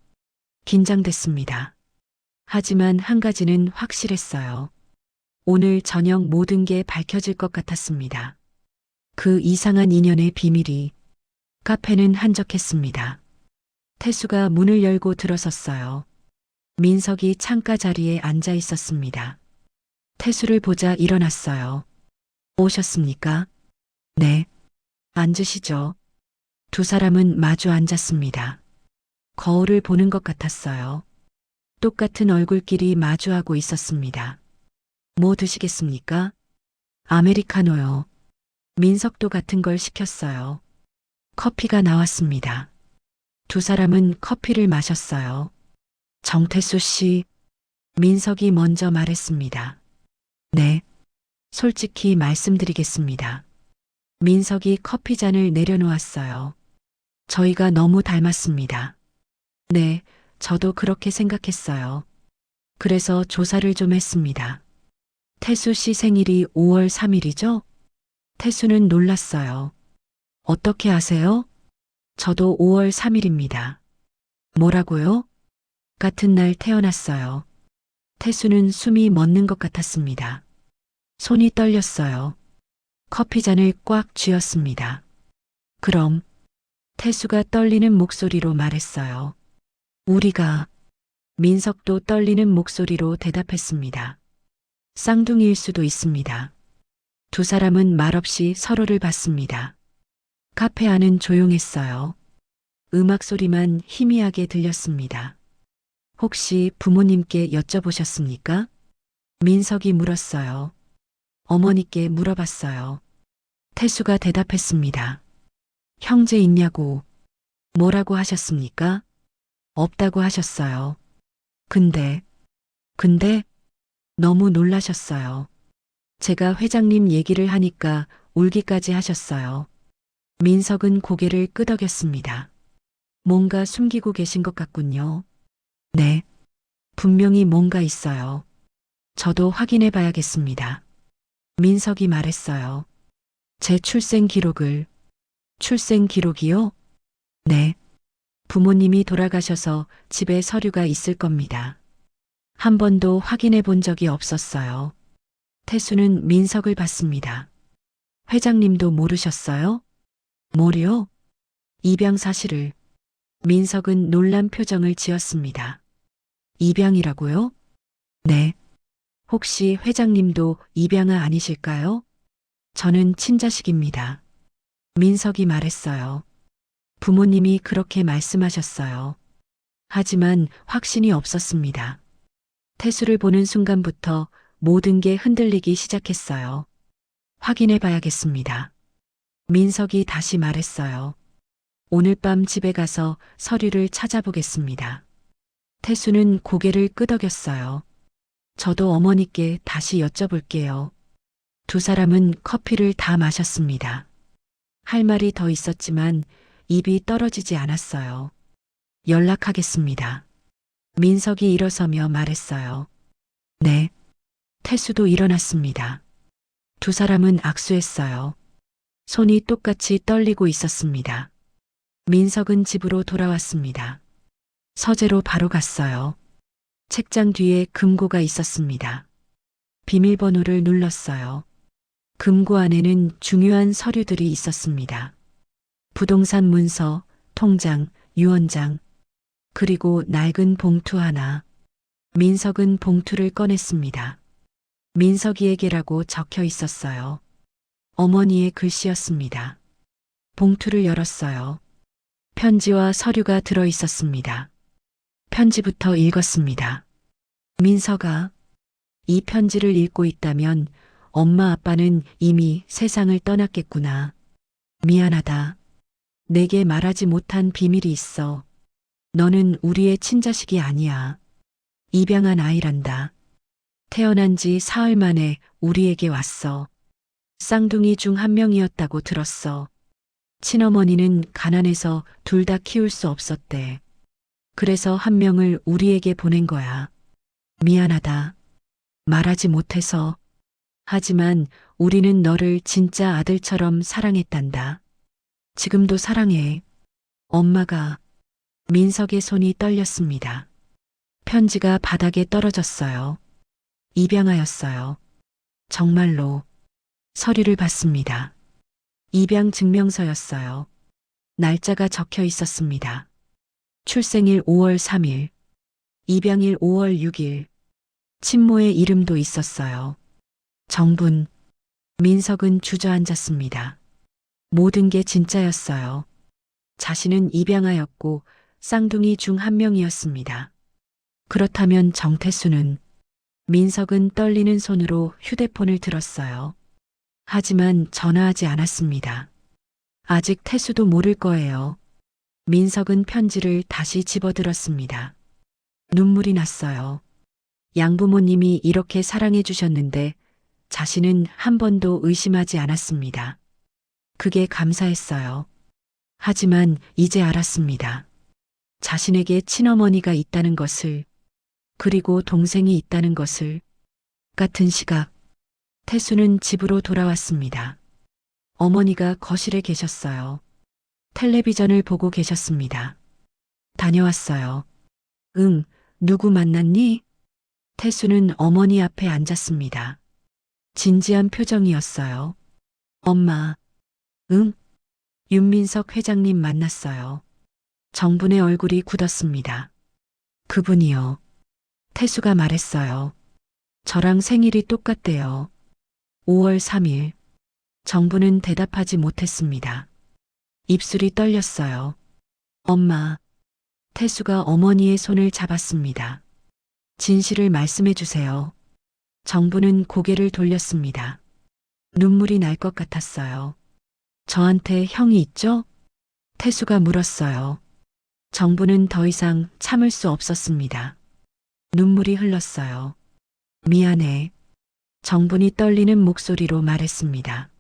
긴장됐습니다. 하지만 한 가지는 확실했어요. 오늘 저녁 모든 게 밝혀질 것 같았습니다. 그 이상한 인연의 비밀이. 카페는 한적했습니다. 태수가 문을 열고 들어섰어요. 민석이 창가 자리에 앉아 있었습니다. 태수를 보자 일어났어요. 오셨습니까? 네. 앉으시죠. 두 사람은 마주 앉았습니다. 거울을 보는 것 같았어요. 똑같은 얼굴끼리 마주하고 있었습니다. 뭐 드시겠습니까? 아메리카노요. 민석도 같은 걸 시켰어요. 커피가 나왔습니다. 두 사람은 커피를 마셨어요. 정태수 씨, 민석이 먼저 말했습니다. 네, 솔직히 말씀드리겠습니다. 민석이 커피잔을 내려놓았어요. 저희가 너무 닮았습니다. 네, 저도 그렇게 생각했어요. 그래서 조사를 좀 했습니다. 태수 씨 생일이 5월 3일이죠? 태수는 놀랐어요. 어떻게 아세요? 저도 5월 3일입니다. 뭐라고요? 같은 날 태어났어요. 태수는 숨이 멎는 것 같았습니다. 손이 떨렸어요. 커피잔을 꽉 쥐었습니다. 그럼 태수가 떨리는 목소리로 말했어요. 우리가. 민석도 떨리는 목소리로 대답했습니다. 쌍둥이일 수도 있습니다. 두 사람은 말없이 서로를 봤습니다. 카페 안은 조용했어요. 음악 소리만 희미하게 들렸습니다. 혹시 부모님께 여쭤보셨습니까? 민석이 물었어요. 어머니께 물어봤어요. 태수가 대답했습니다. 형제 있냐고. 뭐라고 하셨습니까? 없다고 하셨어요. 근데 너무 놀라셨어요. 제가 회장님 얘기를 하니까 울기까지 하셨어요. 민석은 고개를 끄덕였습니다. 뭔가 숨기고 계신 것 같군요. 네, 분명히 뭔가 있어요. 저도 확인해 봐야겠습니다. 민석이 말했어요. 제 출생 기록을. 출생 기록이요? 네. 부모님이 돌아가셔서 집에 서류가 있을 겁니다. 한 번도 확인해 본 적이 없었어요. 태수는 민석을 봤습니다. 회장님도 모르셨어요? 뭐요? 입양 사실을. 민석은 놀란 표정을 지었습니다. 입양이라고요? 네. 혹시 회장님도 입양아 아니실까요? 저는 친자식입니다. 민석이 말했어요. 부모님이 그렇게 말씀하셨어요. 하지만 확신이 없었습니다. 태수를 보는 순간부터 모든 게 흔들리기 시작했어요. 확인해 봐야겠습니다. 민석이 다시 말했어요. 오늘 밤 집에 가서 서류를 찾아보겠습니다. 태수는 고개를 끄덕였어요. 저도 어머니께 다시 여쭤볼게요. 두 사람은 커피를 다 마셨습니다. 할 말이 더 있었지만 입이 떨어지지 않았어요. 연락하겠습니다. 민석이 일어서며 말했어요. 네. 태수도 일어났습니다. 두 사람은 악수했어요. 손이 똑같이 떨리고 있었습니다. 민석은 집으로 돌아왔습니다. 서재로 바로 갔어요. 책장 뒤에 금고가 있었습니다. 비밀번호를 눌렀어요. 금고 안에는 중요한 서류들이 있었습니다. 부동산 문서, 통장, 유언장, 그리고 낡은 봉투 하나. 민석은 봉투를 꺼냈습니다. 민석이에게라고 적혀 있었어요. 어머니의 글씨였습니다. 봉투를 열었어요. 편지와 서류가 들어 있었습니다. 편지부터 읽었습니다. 민석아, 이 편지를 읽고 있다면 엄마 아빠는 이미 세상을 떠났겠구나. 미안하다. 내게 말하지 못한 비밀이 있어. 너는 우리의 친자식이 아니야. 입양한 아이란다. 태어난 지 사흘 만에 우리에게 왔어. 쌍둥이 중 한 명이었다고 들었어. 친어머니는 가난해서 둘 다 키울 수 없었대. 그래서 한 명을 우리에게 보낸 거야. 미안하다. 말하지 못해서. 하지만 우리는 너를 진짜 아들처럼 사랑했단다. 지금도 사랑해. 엄마가. 민석의 손이 떨렸습니다. 편지가 바닥에 떨어졌어요. 입양하였어요. 정말로. 서류를 받습니다. 입양 증명서였어요. 날짜가 적혀 있었습니다. 출생일 5월 3일, 입양일 5월 6일, 친모의 이름도 있었어요. 정분, 민석은 주저앉았습니다. 모든 게 진짜였어요. 자신은 입양하였고 쌍둥이 중 한 명이었습니다. 그렇다면 정태수는? 민석은 떨리는 손으로 휴대폰을 들었어요. 하지만 전화하지 않았습니다. 아직 태수도 모를 거예요. 민석은 편지를 다시 집어들었습니다. 눈물이 났어요. 양부모님이 이렇게 사랑해 주셨는데 자신은 한 번도 의심하지 않았습니다. 그게 감사했어요. 하지만 이제 알았습니다. 자신에게 친어머니가 있다는 것을, 그리고 동생이 있다는 것을. 같은 시각, 태수는 집으로 돌아왔습니다. 어머니가 거실에 계셨어요. 텔레비전을 보고 계셨습니다. 다녀왔어요. 응, 누구 만났니? 태수는 어머니 앞에 앉았습니다. 진지한 표정이었어요. 엄마. 응? 윤민석 회장님 만났어요. 정분의 얼굴이 굳었습니다. 그분이요. 태수가 말했어요. 저랑 생일이 똑같대요. 5월 3일. 정부는 대답하지 못했습니다. 입술이 떨렸어요. 엄마. 태수가 어머니의 손을 잡았습니다. 진실을 말씀해 주세요. 정부는 고개를 돌렸습니다. 눈물이 날 것 같았어요. 저한테 형이 있죠? 태수가 물었어요. 정부는 더 이상 참을 수 없었습니다. 눈물이 흘렀어요. 미안해. 정분이 떨리는 목소리로 말했습니다.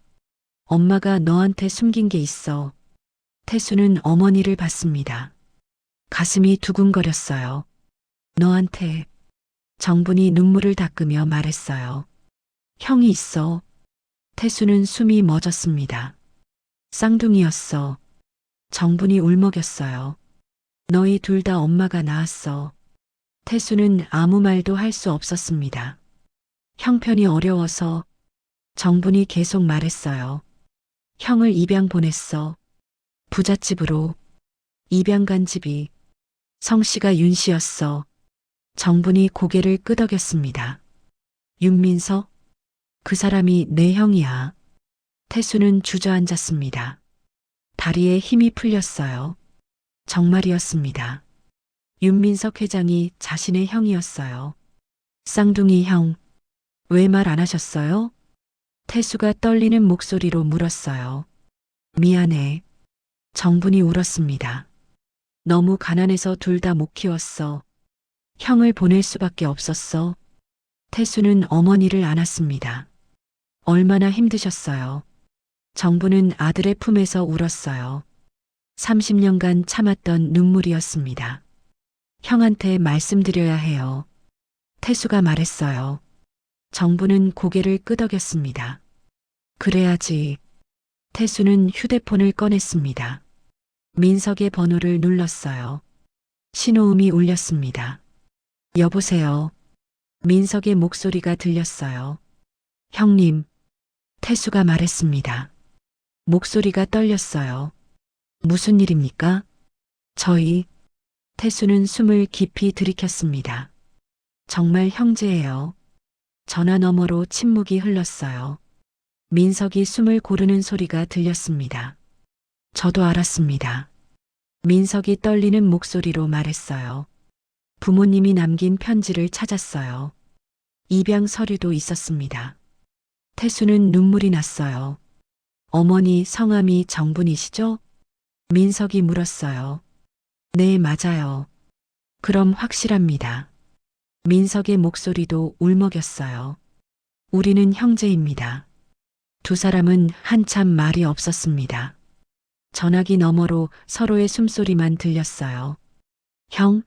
엄마가 너한테 숨긴 게 있어. 태수는 어머니를 봤습니다. 가슴이 두근거렸어요. 너한테. 정분이 눈물을 닦으며 말했어요. 형이 있어. 태수는 숨이 멎었습니다. 쌍둥이였어. 정분이 울먹였어요. 너희 둘 다 엄마가 낳았어. 태수는 아무 말도 할 수 없었습니다. 형편이 어려워서. 정분이 계속 말했어요. 형을 입양 보냈어. 부잣집으로. 입양 간 집이 성씨가 윤씨였어. 정분이 고개를 끄덕였습니다. 윤민석? 그 사람이 내 형이야. 태수는 주저앉았습니다. 다리에 힘이 풀렸어요. 정말이었습니다. 윤민석 회장이 자신의 형이었어요. 쌍둥이 형. 왜 말 안 하셨어요? 태수가 떨리는 목소리로 물었어요. 미안해. 정분이 울었습니다. 너무 가난해서 둘 다 못 키웠어. 형을 보낼 수밖에 없었어. 태수는 어머니를 안았습니다. 얼마나 힘드셨어요. 정부는 아들의 품에서 울었어요. 30년간 참았던 눈물이었습니다. 형한테 말씀드려야 해요. 태수가 말했어요. 정부는 고개를 끄덕였습니다. 그래야지. 태수는 휴대폰을 꺼냈습니다. 민석의 번호를 눌렀어요. 신호음이 울렸습니다. 여보세요. 민석의 목소리가 들렸어요. 형님. 태수가 말했습니다. 목소리가 떨렸어요. 무슨 일입니까? 저희. 태수는 숨을 깊이 들이켰습니다. 정말 형제예요. 전화 너머로 침묵이 흘렀어요. 민석이 숨을 고르는 소리가 들렸습니다. 저도 알았습니다. 민석이 떨리는 목소리로 말했어요. 부모님이 남긴 편지를 찾았어요. 입양 서류도 있었습니다. 태수는 눈물이 났어요. 어머니 성함이 정분이시죠? 민석이 물었어요. 네, 맞아요. 그럼 확실합니다. 민석의 목소리도 울먹였어요. 우리는 형제입니다. 두 사람은 한참 말이 없었습니다. 전화기 너머로 서로의 숨소리만 들렸어요. 형?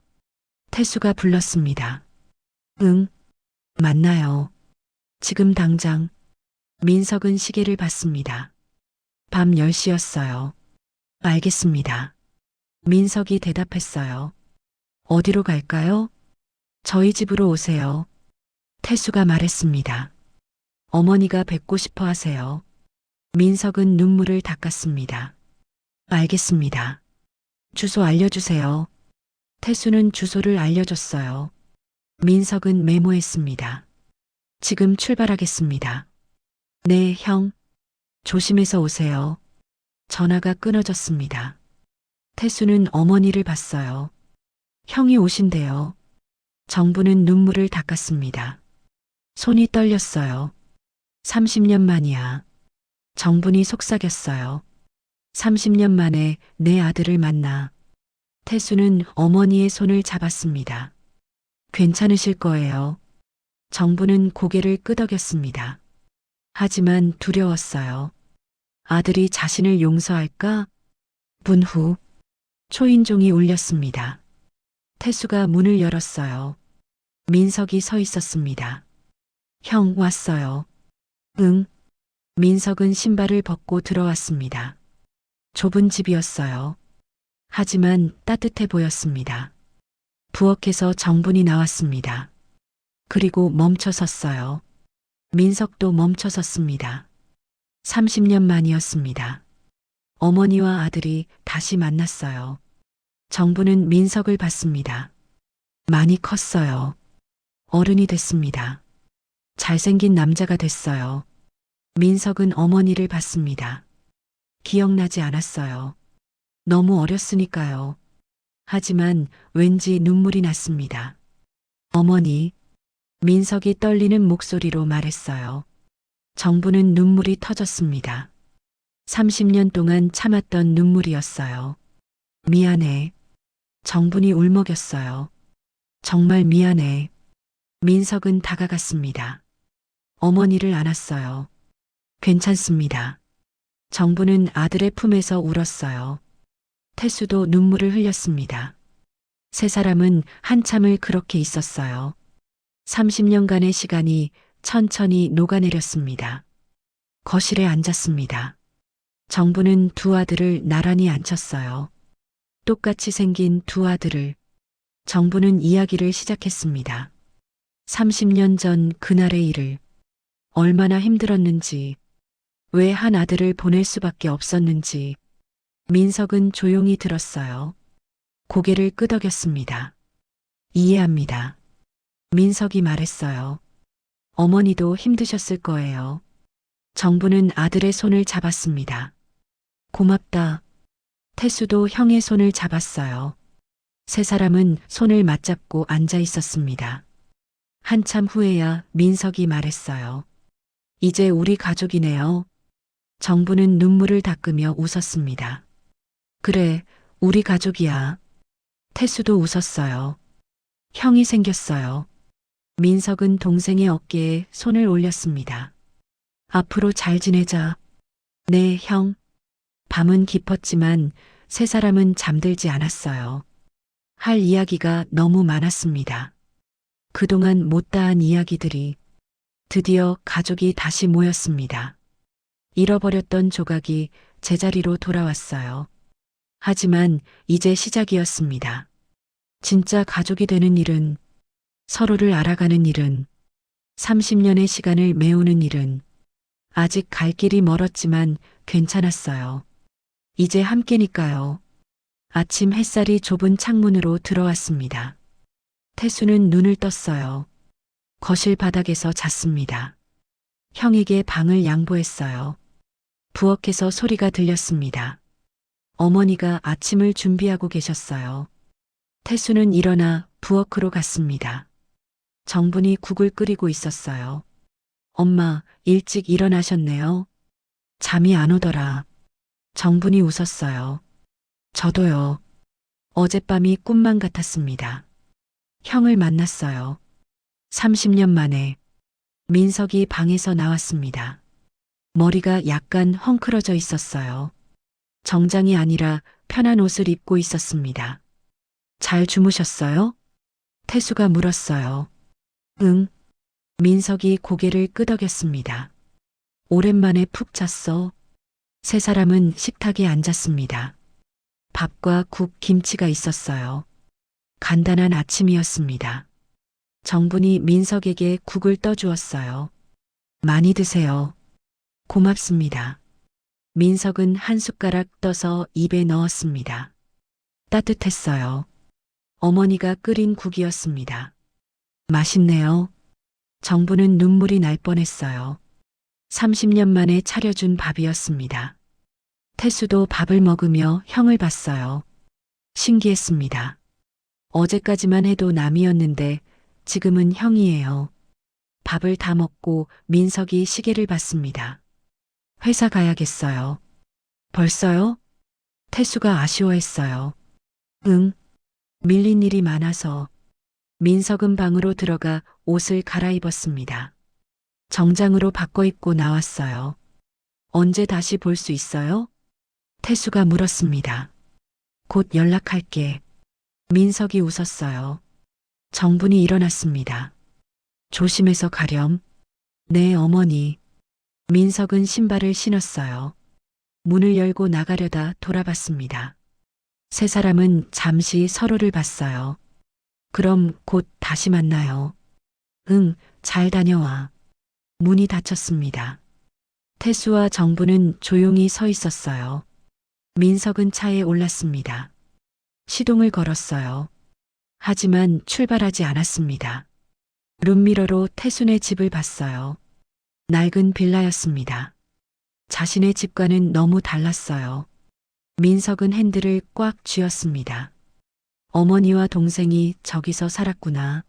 태수가 불렀습니다. 응, 만나요. 지금 당장. 민석은 시계를 봤습니다. 밤 10시였어요. 알겠습니다. 민석이 대답했어요. 어디로 갈까요? 저희 집으로 오세요. 태수가 말했습니다. 어머니가 뵙고 싶어 하세요. 민석은 눈물을 닦았습니다. 알겠습니다. 주소 알려주세요. 태수는 주소를 알려줬어요. 민석은 메모했습니다. 지금 출발하겠습니다. 네, 형. 조심해서 오세요. 전화가 끊어졌습니다. 태수는 어머니를 봤어요. 형이 오신대요. 정부는 눈물을 닦았습니다. 손이 떨렸어요. 30년 만이야. 정분이 속삭였어요. 30년 만에 내 아들을 만나. 태수는 어머니의 손을 잡았습니다. 괜찮으실 거예요. 정부는 고개를 끄덕였습니다. 하지만 두려웠어요. 아들이 자신을 용서할까? 분 후 초인종이 울렸습니다. 태수가 문을 열었어요. 민석이 서 있었습니다. 형 왔어요. 응. 민석은 신발을 벗고 들어왔습니다. 좁은 집이었어요. 하지만 따뜻해 보였습니다. 부엌에서 정분이 나왔습니다. 그리고 멈춰 섰어요. 민석도 멈춰 섰습니다. 30년 만이었습니다. 어머니와 아들이 다시 만났어요. 정부는 민석을 봤습니다. 많이 컸어요. 어른이 됐습니다. 잘생긴 남자가 됐어요. 민석은 어머니를 봤습니다. 기억나지 않았어요. 너무 어렸으니까요. 하지만 왠지 눈물이 났습니다. 어머니, 민석이 떨리는 목소리로 말했어요. 정부는 눈물이 터졌습니다. 30년 동안 참았던 눈물이었어요. 미안해. 정분이 울먹였어요. 정말 미안해. 민석은 다가갔습니다. 어머니를 안았어요. 괜찮습니다. 정부는 아들의 품에서 울었어요. 태수도 눈물을 흘렸습니다. 세 사람은 한참을 그렇게 있었어요. 30년간의 시간이 천천히 녹아내렸습니다. 거실에 앉았습니다. 정부는 두 아들을 나란히 앉혔어요. 똑같이 생긴 두 아들을. 정부는 이야기를 시작했습니다. 30년 전 그날의 일을. 얼마나 힘들었는지, 왜 한 아들을 보낼 수밖에 없었는지. 민석은 조용히 들었어요. 고개를 끄덕였습니다. 이해합니다. 민석이 말했어요. 어머니도 힘드셨을 거예요. 정부는 아들의 손을 잡았습니다. 고맙다. 태수도 형의 손을 잡았어요. 세 사람은 손을 맞잡고 앉아 있었습니다. 한참 후에야 민석이 말했어요. 이제 우리 가족이네요. 정부는 눈물을 닦으며 웃었습니다. 그래, 우리 가족이야. 태수도 웃었어요. 형이 생겼어요. 민석은 동생의 어깨에 손을 올렸습니다. 앞으로 잘 지내자. 네, 형. 밤은 깊었지만 세 사람은 잠들지 않았어요. 할 이야기가 너무 많았습니다. 그동안 못다한 이야기들이. 드디어 가족이 다시 모였습니다. 잃어버렸던 조각이 제자리로 돌아왔어요. 하지만 이제 시작이었습니다. 진짜 가족이 되는 일은, 서로를 알아가는 일은, 30년의 시간을 메우는 일은, 아직 갈 길이 멀었지만 괜찮았어요. 이제 함께니까요. 아침 햇살이 좁은 창문으로 들어왔습니다. 태수는 눈을 떴어요. 거실 바닥에서 잤습니다. 형에게 방을 양보했어요. 부엌에서 소리가 들렸습니다. 어머니가 아침을 준비하고 계셨어요. 태수는 일어나 부엌으로 갔습니다. 정분이 국을 끓이고 있었어요. 엄마, 일찍 일어나셨네요. 잠이 안 오더라. 정분이 웃었어요. 저도요. 어젯밤이 꿈만 같았습니다. 형을 만났어요. 30년 만에 민석이 방에서 나왔습니다. 머리가 약간 헝클어져 있었어요. 정장이 아니라 편한 옷을 입고 있었습니다. 잘 주무셨어요? 태수가 물었어요. 응. 민석이 고개를 끄덕였습니다. 오랜만에 푹 잤어. 세 사람은 식탁에 앉았습니다. 밥과 국, 김치가 있었어요. 간단한 아침이었습니다. 정분이 민석에게 국을 떠주었어요. 많이 드세요. 고맙습니다. 민석은 한 숟가락 떠서 입에 넣었습니다. 따뜻했어요. 어머니가 끓인 국이었습니다. 맛있네요. 정부는 눈물이 날 뻔했어요. 30년 만에 차려준 밥이었습니다. 태수도 밥을 먹으며 형을 봤어요. 신기했습니다. 어제까지만 해도 남이었는데 지금은 형이에요. 밥을 다 먹고 민석이 시계를 봤습니다. 회사 가야겠어요. 벌써요? 태수가 아쉬워했어요. 응. 밀린 일이 많아서. 민석은 방으로 들어가 옷을 갈아입었습니다. 정장으로 바꿔 입고 나왔어요. 언제 다시 볼 수 있어요? 태수가 물었습니다. 곧 연락할게. 민석이 웃었어요. 정분이 일어났습니다. 조심해서 가렴. 네, 어머니. 민석은 신발을 신었어요. 문을 열고 나가려다 돌아봤습니다. 세 사람은 잠시 서로를 봤어요. 그럼 곧 다시 만나요. 응, 잘 다녀와. 문이 닫혔습니다. 태수와 정부는 조용히 서 있었어요. 민석은 차에 올랐습니다. 시동을 걸었어요. 하지만 출발하지 않았습니다. 룸미러로 태순의 집을 봤어요. 낡은 빌라였습니다. 자신의 집과는 너무 달랐어요. 민석은 핸들을 꽉 쥐었습니다. 어머니와 동생이 저기서 살았구나.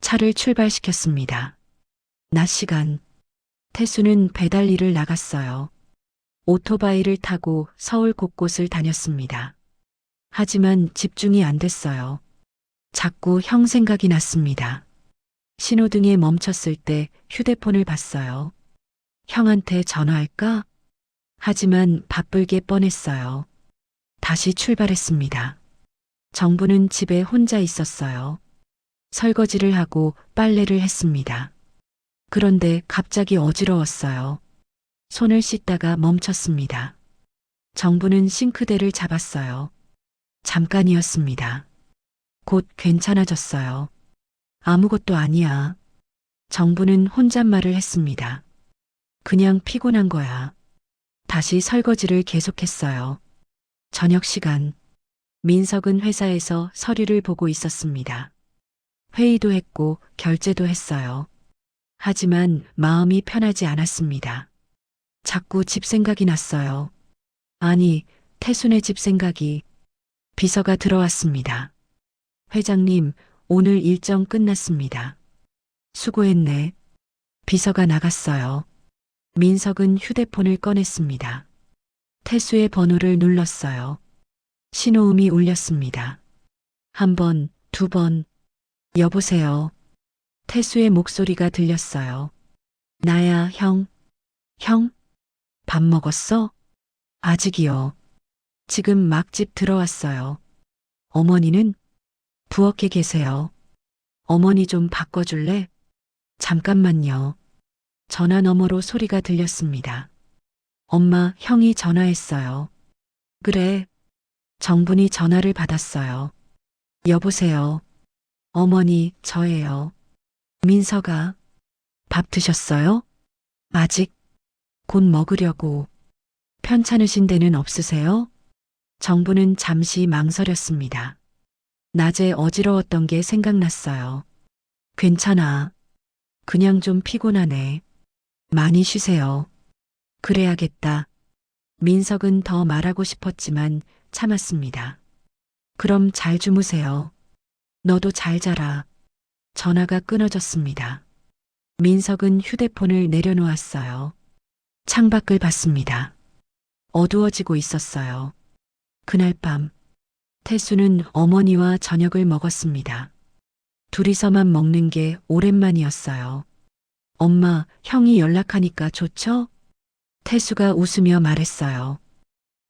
차를 출발시켰습니다. 낮 시간. 태수는 배달 일을 나갔어요. 오토바이를 타고 서울 곳곳을 다녔습니다. 하지만 집중이 안 됐어요. 자꾸 형 생각이 났습니다. 신호등에 멈췄을 때 휴대폰을 봤어요. 형한테 전화할까? 하지만 바쁠 게 뻔했어요. 다시 출발했습니다. 정부는 집에 혼자 있었어요. 설거지를 하고 빨래를 했습니다. 그런데 갑자기 어지러웠어요. 손을 씻다가 멈췄습니다. 정부는 싱크대를 잡았어요. 잠깐이었습니다. 곧 괜찮아졌어요. 아무것도 아니야. 정부는 혼잣말을 했습니다. 그냥 피곤한 거야. 다시 설거지를 계속했어요. 저녁 시간. 민석은 회사에서 서류를 보고 있었습니다. 회의도 했고 결제도 했어요. 하지만 마음이 편하지 않았습니다. 자꾸 집 생각이 났어요. 아니, 태순의 집 생각이. 비서가 들어왔습니다. 회장님, 오늘 일정 끝났습니다. 수고했네. 비서가 나갔어요. 민석은 휴대폰을 꺼냈습니다. 태수의 번호를 눌렀어요. 신호음이 울렸습니다. 한 번, 두 번. 여보세요. 태수의 목소리가 들렸어요. 나야, 형. 형? 밥 먹었어? 아직이요. 지금 막 집 들어왔어요. 어머니는? 부엌에 계세요. 어머니 좀 바꿔줄래? 잠깐만요. 전화 너머로 소리가 들렸습니다. 엄마, 형이 전화했어요. 그래. 정분이 전화를 받았어요. 여보세요. 어머니, 저예요. 민서가. 밥 드셨어요? 아직. 곧 먹으려고. 편찮으신 데는 없으세요? 정부는 잠시 망설였습니다. 낮에 어지러웠던 게 생각났어요. 괜찮아. 그냥 좀 피곤하네. 많이 쉬세요. 그래야겠다. 민석은 더 말하고 싶었지만 참았습니다. 그럼 잘 주무세요. 너도 잘 자라. 전화가 끊어졌습니다. 민석은 휴대폰을 내려놓았어요. 창밖을 봤습니다. 어두워지고 있었어요. 그날 밤 태수는 어머니와 저녁을 먹었습니다. 둘이서만 먹는 게 오랜만이었어요. 엄마, 형이 연락하니까 좋죠? 태수가 웃으며 말했어요.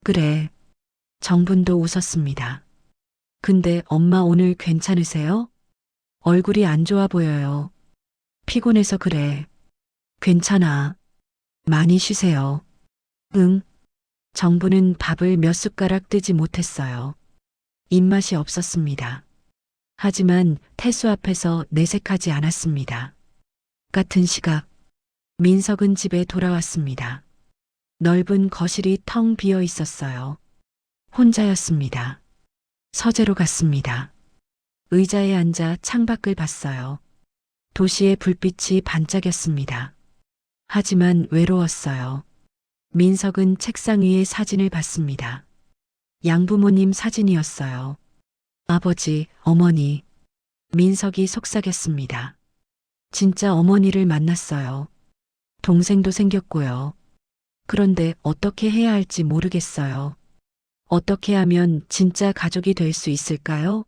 그래. 정분도 웃었습니다. 근데 엄마 오늘 괜찮으세요? 얼굴이 안 좋아 보여요. 피곤해서 그래. 괜찮아. 많이 쉬세요. 응. 정부는 밥을 몇 숟가락 뜨지 못했어요. 입맛이 없었습니다. 하지만 태수 앞에서 내색하지 않았습니다. 같은 시각, 민석은 집에 돌아왔습니다. 넓은 거실이 텅 비어 있었어요. 혼자였습니다. 서재로 갔습니다. 의자에 앉아 창밖을 봤어요. 도시의 불빛이 반짝였습니다. 하지만 외로웠어요. 민석은 책상 위에 사진을 봤습니다. 양부모님 사진이었어요. 아버지, 어머니. 민석이 속삭였습니다. 진짜 어머니를 만났어요. 동생도 생겼고요. 그런데 어떻게 해야 할지 모르겠어요. 어떻게 하면 진짜 가족이 될 수 있을까요?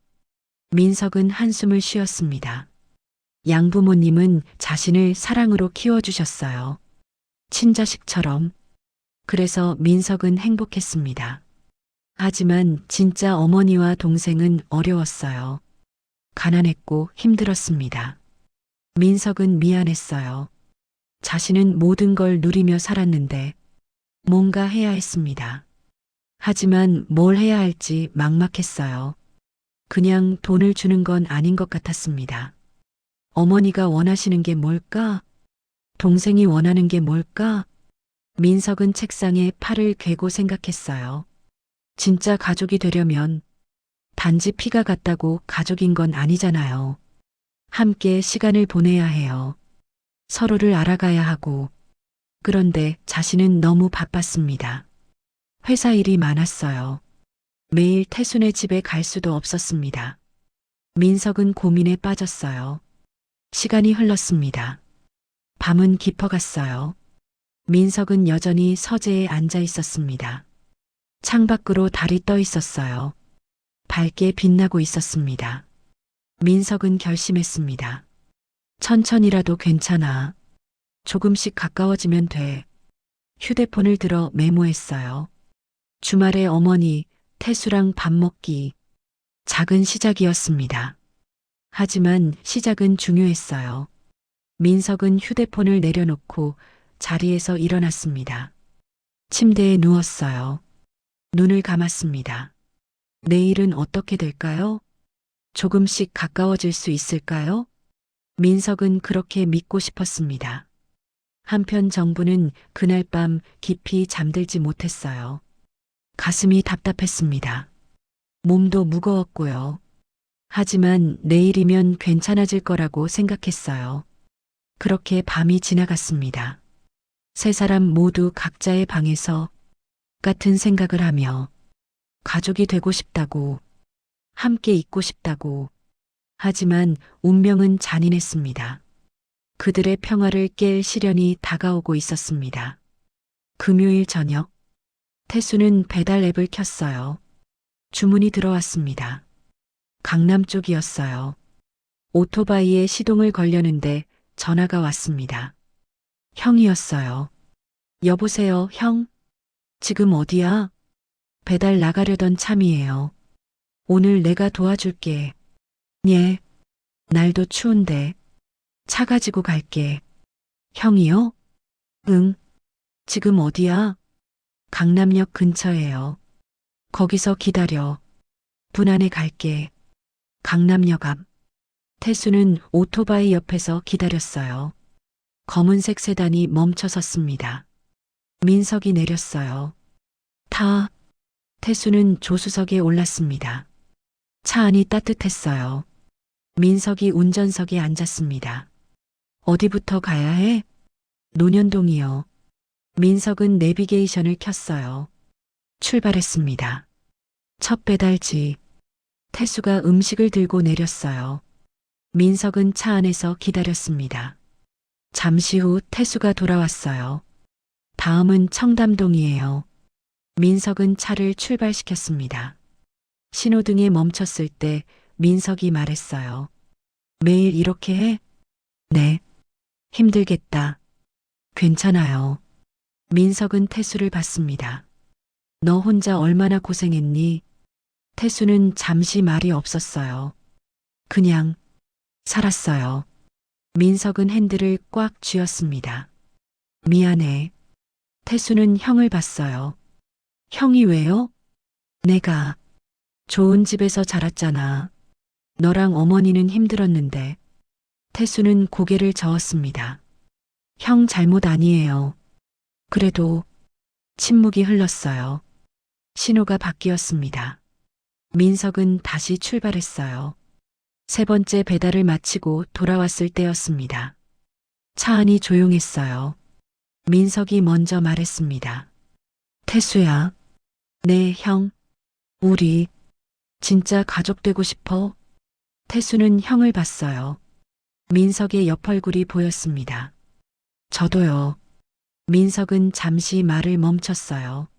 민석은 한숨을 쉬었습니다. 양부모님은 자신을 사랑으로 키워주셨어요. 친자식처럼. 그래서 민석은 행복했습니다. 하지만 진짜 어머니와 동생은 어려웠어요. 가난했고 힘들었습니다. 민석은 미안했어요. 자신은 모든 걸 누리며 살았는데 뭔가 해야 했습니다. 하지만 뭘 해야 할지 막막했어요. 그냥 돈을 주는 건 아닌 것 같았습니다. 어머니가 원하시는 게 뭘까? 동생이 원하는 게 뭘까? 민석은 책상에 팔을 괴고 생각했어요. 진짜 가족이 되려면 단지 피가 같다고 가족인 건 아니잖아요. 함께 시간을 보내야 해요. 서로를 알아가야 하고. 그런데 자신은 너무 바빴습니다. 회사 일이 많았어요. 매일 태순의 집에 갈 수도 없었습니다. 민석은 고민에 빠졌어요. 시간이 흘렀습니다. 밤은 깊어갔어요. 민석은 여전히 서재에 앉아 있었습니다. 창밖으로 달이 떠 있었어요. 밝게 빛나고 있었습니다. 민석은 결심했습니다. 천천히라도 괜찮아. 조금씩 가까워지면 돼. 휴대폰을 들어 메모했어요. 주말에 어머니, 태수랑 밥 먹기. 작은 시작이었습니다. 하지만 시작은 중요했어요. 민석은 휴대폰을 내려놓고 자리에서 일어났습니다. 침대에 누웠어요. 눈을 감았습니다. 내일은 어떻게 될까요? 조금씩 가까워질 수 있을까요? 민석은 그렇게 믿고 싶었습니다. 한편 정부는 그날 밤 깊이 잠들지 못했어요. 가슴이 답답했습니다. 몸도 무거웠고요. 하지만 내일이면 괜찮아질 거라고 생각했어요. 그렇게 밤이 지나갔습니다. 세 사람 모두 각자의 방에서 같은 생각을 하며 가족이 되고 싶다고, 함께 있고 싶다고. 하지만 운명은 잔인했습니다. 그들의 평화를 깰 시련이 다가오고 있었습니다. 금요일 저녁, 태수는 배달 앱을 켰어요. 주문이 들어왔습니다. 강남 쪽이었어요. 오토바이에 시동을 걸려는데 전화가 왔습니다. 형이었어요. 여보세요, 형? 지금 어디야? 배달 나가려던 참이에요. 오늘 내가 도와줄게. 예. 날도 추운데. 차 가지고 갈게. 형이요? 응. 지금 어디야? 강남역 근처예요. 거기서 기다려. 분 안에 갈게. 강남역 앞. 태수는 오토바이 옆에서 기다렸어요. 검은색 세단이 멈춰 섰습니다. 민석이 내렸어요. 타. 태수는 조수석에 올랐습니다. 차 안이 따뜻했어요. 민석이 운전석에 앉았습니다. 어디부터 가야 해? 논현동이요. 민석은 내비게이션을 켰어요. 출발했습니다. 첫 배달지. 태수가 음식을 들고 내렸어요. 민석은 차 안에서 기다렸습니다. 잠시 후 태수가 돌아왔어요. 다음은 청담동이에요. 민석은 차를 출발시켰습니다. 신호등에 멈췄을 때 민석이 말했어요. 매일 이렇게 해? 네. 힘들겠다. 괜찮아요. 민석은 태수를 봤습니다. 너 혼자 얼마나 고생했니? 태수는 잠시 말이 없었어요. 그냥 살았어요. 민석은 핸들을 꽉 쥐었습니다. 미안해. 태수는 형을 봤어요. 형이 왜요? 내가 좋은 집에서 자랐잖아. 너랑 어머니는 힘들었는데. 태수는 고개를 저었습니다. 형 잘못 아니에요. 그래도 침묵이 흘렀어요. 신호가 바뀌었습니다. 민석은 다시 출발했어요. 세 번째 배달을 마치고 돌아왔을 때였습니다. 차 안이 조용했어요. 민석이 먼저 말했습니다. 태수야. 네, 형. 우리 진짜 가족 되고 싶어? 태수는 형을 봤어요. 민석의 옆얼굴이 보였습니다. 저도요. 민석은 잠시 말을 멈췄어요.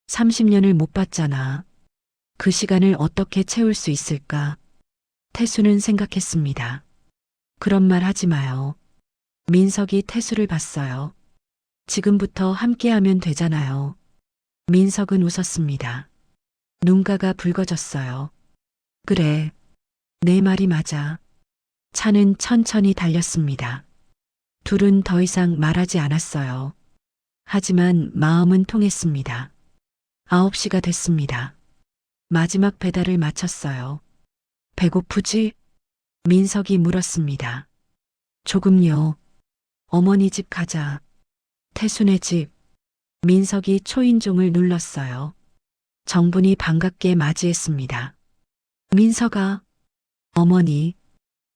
30년을 못 봤잖아. 그 시간을 어떻게 채울 수 있을까? 태수는 생각했습니다. 그런 말 하지 마요. 민석이 태수를 봤어요. 지금부터 함께하면 되잖아요. 민석은 웃었습니다. 눈가가 붉어졌어요. 그래, 내 말이 맞아. 차는 천천히 달렸습니다. 둘은 더 이상 말하지 않았어요. 하지만 마음은 통했습니다. 9시가 됐습니다. 마지막 배달을 마쳤어요. 배고프지? 민석이 물었습니다. 조금요. 어머니 집 가자. 태순의 집. 민석이 초인종을 눌렀어요. 정분이 반갑게 맞이했습니다. 민석아. 어머니.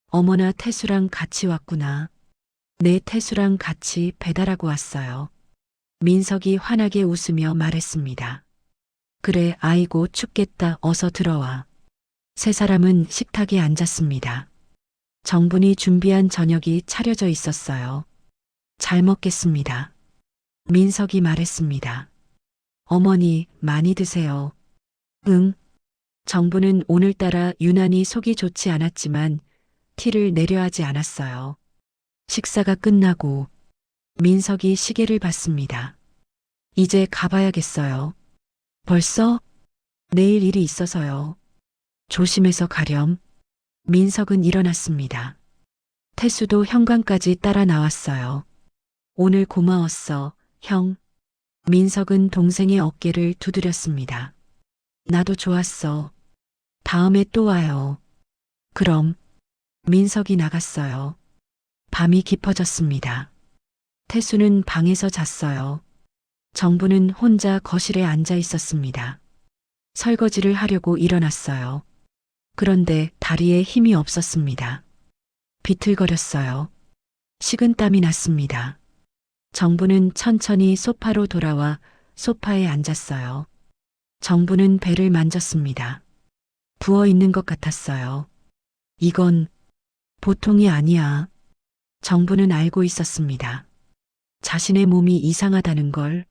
어머나 태수랑 같이 왔구나. 네, 태수랑 같이 배달하고 왔어요. 민석이 환하게 웃으며 말했습니다. 그래, 아이고 춥겠다. 어서 들어와. 세 사람은 식탁에 앉았습니다. 정분이 준비한 저녁이 차려져 있었어요. 잘 먹겠습니다. 민석이 말했습니다. 어머니, 많이 드세요. 응. 정분은 오늘따라 유난히 속이 좋지 않았지만 티를 내려 하지 않았어요. 식사가 끝나고 민석이 시계를 봤습니다. 이제 가봐야겠어요. 벌써? 내일 일이 있어서요. 조심해서 가렴. 민석은 일어났습니다. 태수도 현관까지 따라 나왔어요. 오늘 고마웠어, 형. 민석은 동생의 어깨를 두드렸습니다. 나도 좋았어. 다음에 또 와요. 그럼. 민석이 나갔어요. 밤이 깊어졌습니다. 태수는 방에서 잤어요. 정부는 혼자 거실에 앉아 있었습니다. 설거지를 하려고 일어났어요. 그런데 다리에 힘이 없었습니다. 비틀거렸어요. 식은땀이 났습니다. 정부는 천천히 소파로 돌아와 소파에 앉았어요. 정부는 배를 만졌습니다. 부어 있는 것 같았어요. 이건 보통이 아니야. 정부는 알고 있었습니다. 자신의 몸이 이상하다는 걸.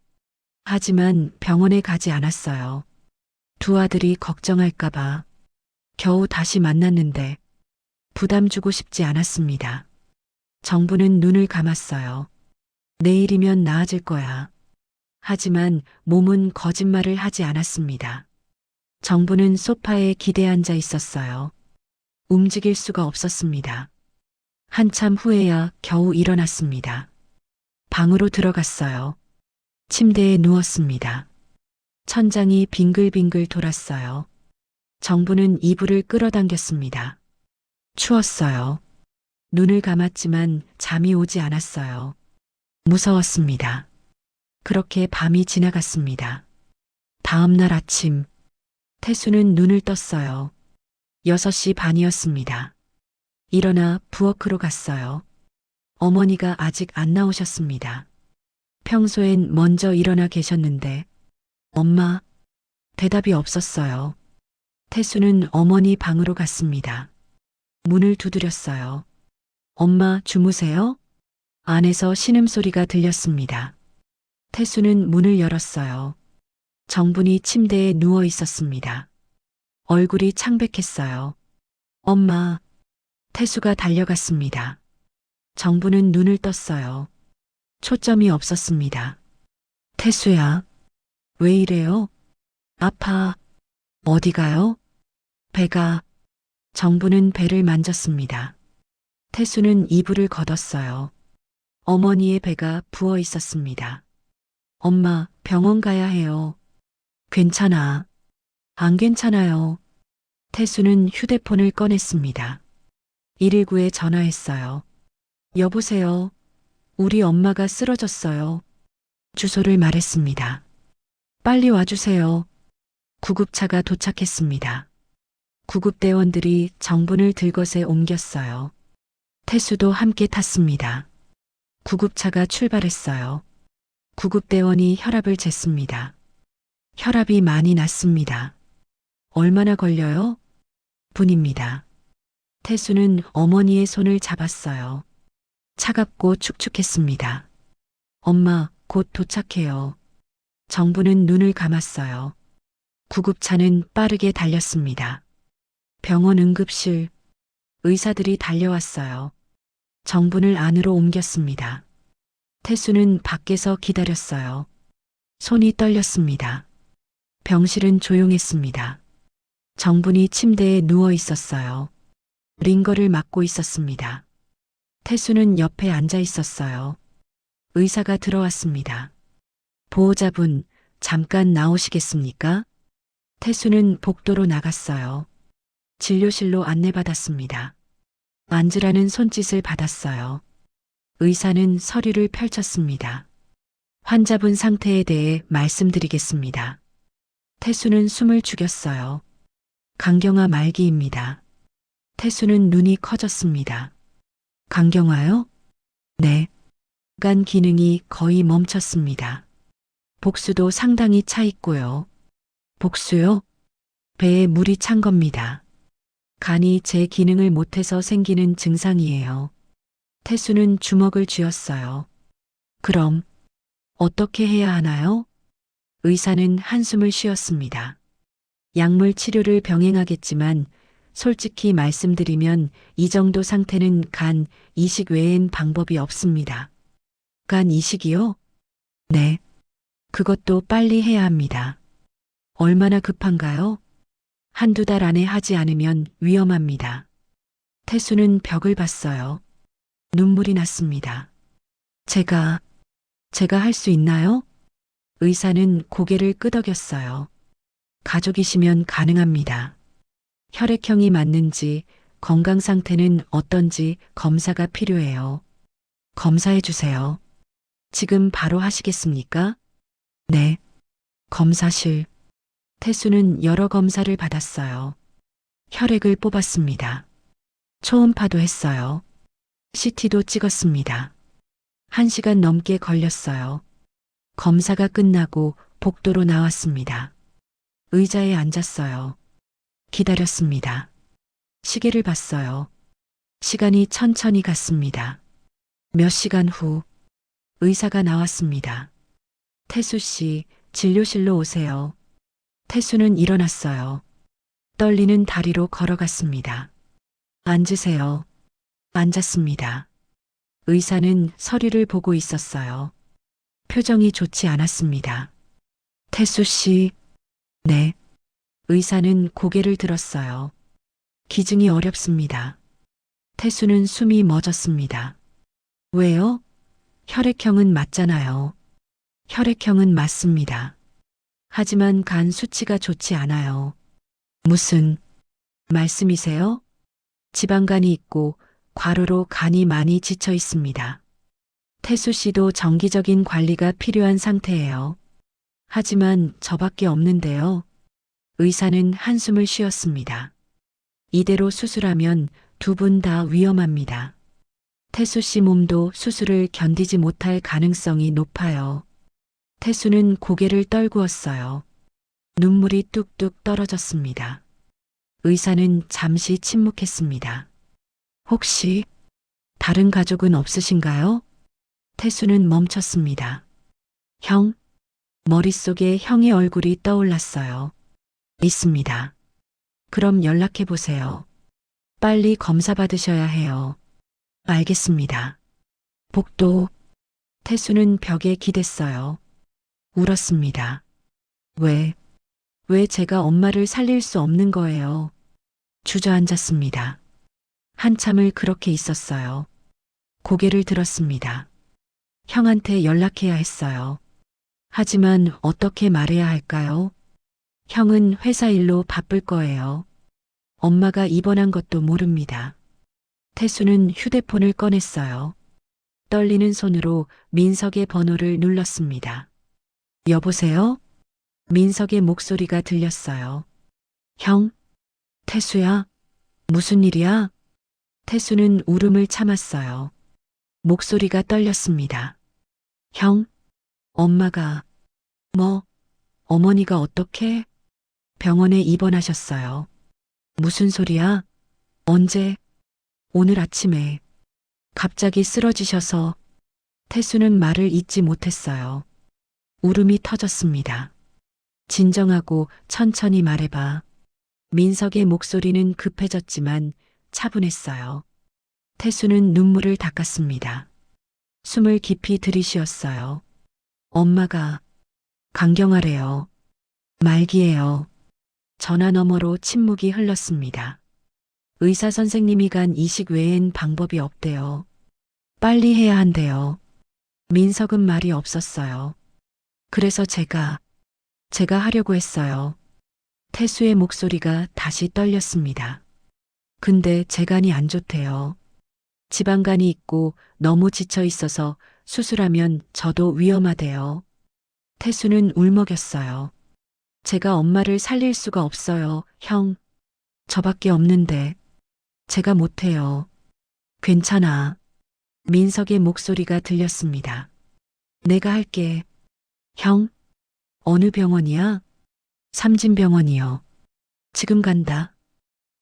하지만 병원에 가지 않았어요. 두 아들이 걱정할까봐. 겨우 다시 만났는데 부담 주고 싶지 않았습니다. 정부는 눈을 감았어요. 내일이면 나아질 거야. 하지만 몸은 거짓말을 하지 않았습니다. 정부는 소파에 기대 앉아 있었어요. 움직일 수가 없었습니다. 한참 후에야 겨우 일어났습니다. 방으로 들어갔어요. 침대에 누웠습니다. 천장이 빙글빙글 돌았어요. 정부는 이불을 끌어당겼습니다. 추웠어요. 눈을 감았지만 잠이 오지 않았어요. 무서웠습니다. 그렇게 밤이 지나갔습니다. 다음 날 아침, 태수는 눈을 떴어요. 6시 반이었습니다. 일어나 부엌으로 갔어요. 어머니가 아직 안 나오셨습니다. 평소엔 먼저 일어나 계셨는데, 엄마, 대답이 없었어요. 태수는 어머니 방으로 갔습니다. 문을 두드렸어요. 엄마, 주무세요? 안에서 신음소리가 들렸습니다. 태수는 문을 열었어요. 정분이 침대에 누워 있었습니다. 얼굴이 창백했어요. 엄마, 태수가 달려갔습니다. 정부는 눈을 떴어요. 초점이 없었습니다. 태수야, 왜 이래요? 아파. 어디 가요? 배가. 정부는 배를 만졌습니다. 태수는 이불을 걷었어요. 어머니의 배가 부어 있었습니다. 엄마, 병원 가야 해요. 괜찮아. 안 괜찮아요. 태수는 휴대폰을 꺼냈습니다. 119에 전화했어요. 여보세요. 우리 엄마가 쓰러졌어요. 주소를 말했습니다. 빨리 와주세요. 구급차가 도착했습니다. 구급대원들이 정분을 들것에 옮겼어요. 태수도 함께 탔습니다. 구급차가 출발했어요. 구급대원이 혈압을 쟀습니다. 혈압이 많이 낮습니다. 얼마나 걸려요? 분입니다. 태수는 어머니의 손을 잡았어요. 차갑고 축축했습니다. 엄마, 곧 도착해요. 정부는 눈을 감았어요. 구급차는 빠르게 달렸습니다. 병원 응급실, 의사들이 달려왔어요. 정분을 안으로 옮겼습니다. 태수는 밖에서 기다렸어요. 손이 떨렸습니다. 병실은 조용했습니다. 정분이 침대에 누워 있었어요. 링거를 맞고 있었습니다. 태수는 옆에 앉아 있었어요. 의사가 들어왔습니다. 보호자분, 잠깐 나오시겠습니까? 태수는 복도로 나갔어요. 진료실로 안내받았습니다. 앉으라는 손짓을 받았어요. 의사는 서류를 펼쳤습니다. 환자분 상태에 대해 말씀드리겠습니다. 태수는 숨을 죽였어요. 강경화 말기입니다. 태수는 눈이 커졌습니다. 강경화요? 네. 간 기능이 거의 멈췄습니다. 복수도 상당히 차 있고요. 복수요? 배에 물이 찬 겁니다. 간이 제 기능을 못해서 생기는 증상이에요. 태수는 주먹을 쥐었어요. 그럼 어떻게 해야 하나요? 의사는 한숨을 쉬었습니다. 약물 치료를 병행하겠지만 솔직히 말씀드리면 이 정도 상태는 간 이식 외엔 방법이 없습니다. 간 이식이요? 네. 그것도 빨리 해야 합니다. 얼마나 급한가요? 한두 달 안에 하지 않으면 위험합니다. 태수는 벽을 봤어요. 눈물이 났습니다. 제가 할 수 있나요? 의사는 고개를 끄덕였어요. 가족이시면 가능합니다. 혈액형이 맞는지, 건강 상태는 어떤지 검사가 필요해요. 검사해 주세요. 지금 바로 하시겠습니까? 네. 검사실. 태수는 여러 검사를 받았어요. 혈액을 뽑았습니다. 초음파도 했어요. CT도 찍었습니다. 1시간 넘게 걸렸어요. 검사가 끝나고 복도로 나왔습니다. 의자에 앉았어요. 기다렸습니다. 시계를 봤어요. 시간이 천천히 갔습니다. 몇 시간 후 의사가 나왔습니다. 태수 씨, 진료실로 오세요. 태수는 일어났어요. 떨리는 다리로 걸어갔습니다. 앉으세요. 앉았습니다. 의사는 서류를 보고 있었어요. 표정이 좋지 않았습니다. 태수 씨, 네. 의사는 고개를 들었어요. 기증이 어렵습니다. 태수는 숨이 멎었습니다. 왜요? 혈액형은 맞잖아요. 혈액형은 맞습니다. 하지만 간 수치가 좋지 않아요. 무슨 말씀이세요? 지방간이 있고 과로로 간이 많이 지쳐 있습니다. 태수 씨도 정기적인 관리가 필요한 상태예요. 하지만 저밖에 없는데요. 의사는 한숨을 쉬었습니다. 이대로 수술하면 두 분 다 위험합니다. 태수 씨 몸도 수술을 견디지 못할 가능성이 높아요. 태수는 고개를 떨구었어요. 눈물이 뚝뚝 떨어졌습니다. 의사는 잠시 침묵했습니다. 혹시 다른 가족은 없으신가요? 태수는 멈췄습니다. 형? 머릿속에 형의 얼굴이 떠올랐어요. 있습니다. 그럼 연락해 보세요. 빨리 검사 받으셔야 해요. 알겠습니다. 복도. 태수는 벽에 기댔어요. 울었습니다. 왜 제가 엄마를 살릴 수 없는 거예요? 주저앉았습니다. 한참을 그렇게 있었어요. 고개를 들었습니다. 형한테 연락해야 했어요. 하지만 어떻게 말해야 할까요? 형은 회사 일로 바쁠 거예요. 엄마가 입원한 것도 모릅니다. 태수는 휴대폰을 꺼냈어요. 떨리는 손으로 민석의 번호를 눌렀습니다. 여보세요? 민석의 목소리가 들렸어요. 형? 태수야? 무슨 일이야? 태수는 울음을 참았어요. 목소리가 떨렸습니다. 형? 엄마가, 어머니가 어떻게? 병원에 입원하셨어요. 무슨 소리야? 언제? 오늘 아침에. 갑자기 쓰러지셔서. 태수는 말을 잇지 못했어요. 울음이 터졌습니다. 진정하고 천천히 말해봐. 민석의 목소리는 급해졌지만 차분했어요. 태수는 눈물을 닦았습니다. 숨을 깊이 들이쉬었어요. 엄마가 강경하래요. 말기예요. 전화 너머로 침묵이 흘렀습니다. 의사 선생님이 간 이식 외엔 방법이 없대요. 빨리 해야 한대요. 민석은 말이 없었어요. 그래서 제가 하려고 했어요. 태수의 목소리가 다시 떨렸습니다. 근데 제 간이 안 좋대요. 지방간이 있고 너무 지쳐 있어서 수술하면 저도 위험하대요. 태수는 울먹였어요. 제가 엄마를 살릴 수가 없어요, 형. 저밖에 없는데. 제가 못해요. 괜찮아. 민석의 목소리가 들렸습니다. 내가 할게. 형? 어느 병원이야? 삼진병원이요. 지금 간다.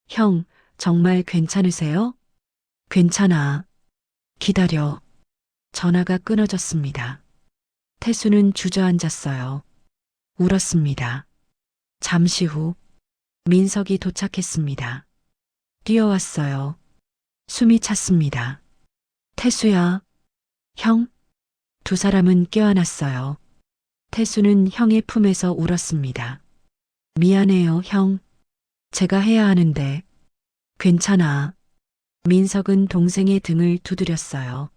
형, 정말 괜찮으세요? 괜찮아. 기다려. 전화가 끊어졌습니다. 태수는 주저앉았어요. 울었습니다. 잠시 후 민석이 도착했습니다. 뛰어왔어요. 숨이 찼습니다. 태수야. 형? 두 사람은 껴안았어요. 태수는 형의 품에서 울었습니다. 미안해요, 형. 제가 해야 하는데. 괜찮아. 민석은 동생의 등을 두드렸어요.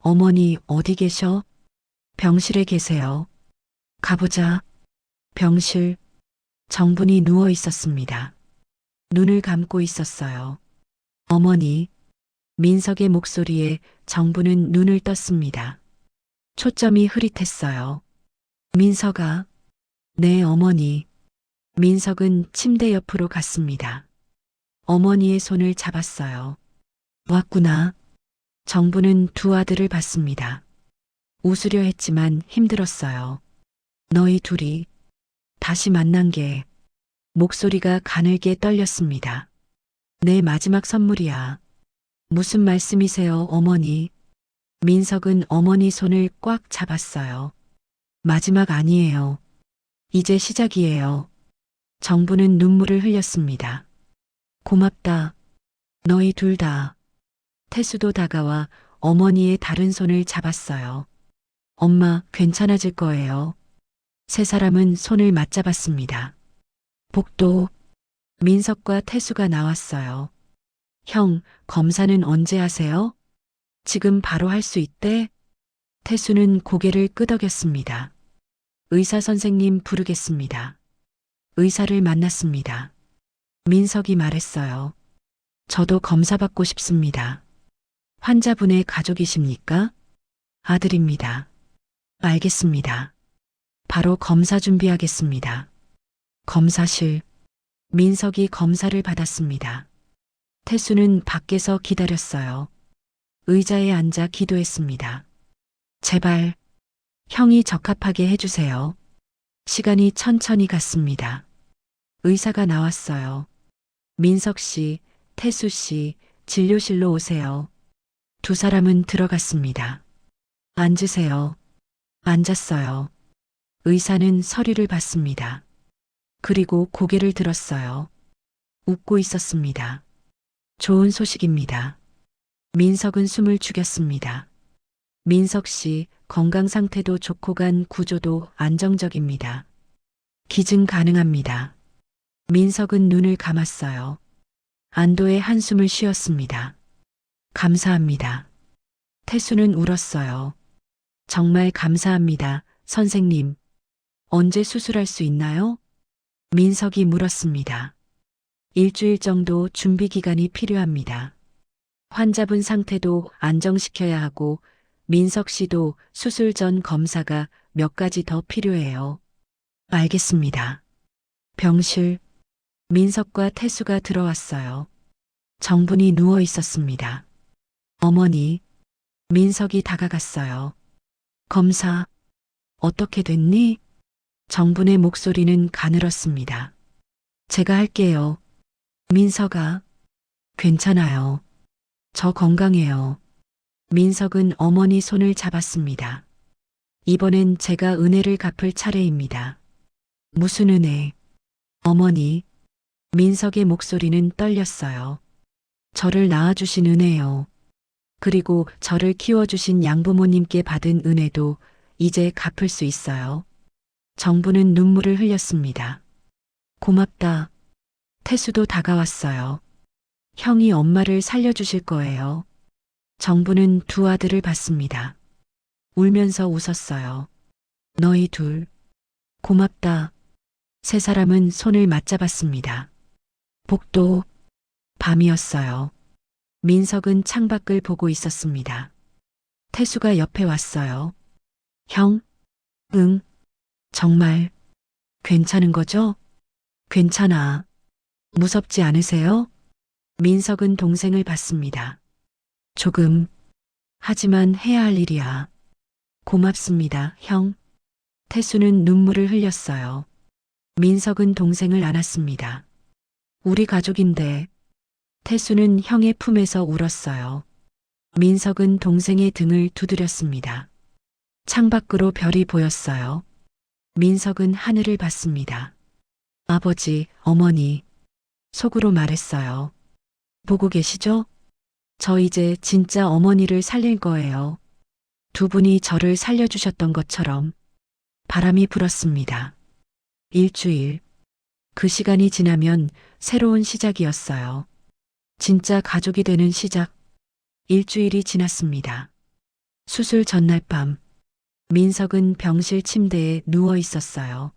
어머니 어디 계셔? 병실에 계세요. 가보자. 병실. 정분이 누워 있었습니다. 눈을 감고 있었어요. 어머니. 민석의 목소리에 정분은 눈을 떴습니다. 초점이 흐릿했어요. 민석아. 네, 어머니. 민석은 침대 옆으로 갔습니다. 어머니의 손을 잡았어요. 왔구나. 정부는 두 아들을 봤습니다. 웃으려 했지만 힘들었어요. 너희 둘이 다시 만난 게. 목소리가 가늘게 떨렸습니다. 내 마지막 선물이야. 무슨 말씀이세요, 어머니? 민석은 어머니 손을 꽉 잡았어요. 마지막 아니에요. 이제 시작이에요. 정부는 눈물을 흘렸습니다. 고맙다. 너희 둘 다. 태수도 다가와 어머니의 다른 손을 잡았어요. 엄마, 괜찮아질 거예요. 세 사람은 손을 맞잡았습니다. 복도. 민석과 태수가 나왔어요. 형, 검사는 언제 하세요? 지금 바로 할 수 있대? 태수는 고개를 끄덕였습니다. 의사 선생님 부르겠습니다. 의사를 만났습니다. 민석이 말했어요. 저도 검사 받고 싶습니다. 환자분의 가족이십니까? 아들입니다. 알겠습니다. 바로 검사 준비하겠습니다. 검사실. 민석이 검사를 받았습니다. 태수는 밖에서 기다렸어요. 의자에 앉아 기도했습니다. 제발, 형이 적합하게 해주세요. 시간이 천천히 갔습니다. 의사가 나왔어요. 민석 씨, 태수 씨, 진료실로 오세요. 두 사람은 들어갔습니다. 앉으세요. 앉았어요. 의사는 서류를 봤습니다. 그리고 고개를 들었어요. 웃고 있었습니다. 좋은 소식입니다. 민석은 숨을 죽였습니다. 민석 씨 건강 상태도 좋고 간 구조도 안정적입니다. 기증 가능합니다. 민석은 눈을 감았어요. 안도의 한숨을 쉬었습니다. 감사합니다. 태수는 울었어요. 정말 감사합니다, 선생님. 언제 수술할 수 있나요? 민석이 물었습니다. 일주일 정도 준비 기간이 필요합니다. 환자분 상태도 안정시켜야 하고 민석 씨도 수술 전 검사가 몇 가지 더 필요해요. 알겠습니다. 병실, 민석과 태수가 들어왔어요. 정분이 누워 있었습니다. 어머니, 민석이 다가갔어요. 검사, 어떻게 됐니? 정분의 목소리는 가늘었습니다. 제가 할게요. 민석아, 괜찮아요. 저 건강해요. 민석은 어머니 손을 잡았습니다. 이번엔 제가 은혜를 갚을 차례입니다. 무슨 은혜? 어머니, 민석의 목소리는 떨렸어요. 저를 낳아주신 은혜요. 그리고 저를 키워주신 양부모님께 받은 은혜도 이제 갚을 수 있어요. 정부는 눈물을 흘렸습니다. 고맙다. 태수도 다가왔어요. 형이 엄마를 살려주실 거예요. 정부는 두 아들을 봤습니다. 울면서 웃었어요. 너희 둘, 고맙다. 세 사람은 손을 맞잡았습니다. 복도, 밤이었어요. 민석은 창밖을 보고 있었습니다. 태수가 옆에 왔어요. 형? 응. 정말 괜찮은 거죠? 괜찮아. 무섭지 않으세요? 민석은 동생을 봤습니다. 조금. 하지만 해야 할 일이야. 고맙습니다, 형. 태수는 눈물을 흘렸어요. 민석은 동생을 안았습니다. 우리 가족인데. 태수는 형의 품에서 울었어요. 민석은 동생의 등을 두드렸습니다. 창밖으로 별이 보였어요. 민석은 하늘을 봤습니다. 아버지, 어머니. 속으로 말했어요. 보고 계시죠? 저 이제 진짜 어머니를 살릴 거예요. 두 분이 저를 살려주셨던 것처럼. 바람이 불었습니다. 일주일. 그 시간이 지나면 새로운 시작이었어요. 진짜 가족이 되는 시작. 일주일이 지났습니다. 수술 전날 밤. 민석은 병실 침대에 누워 있었어요.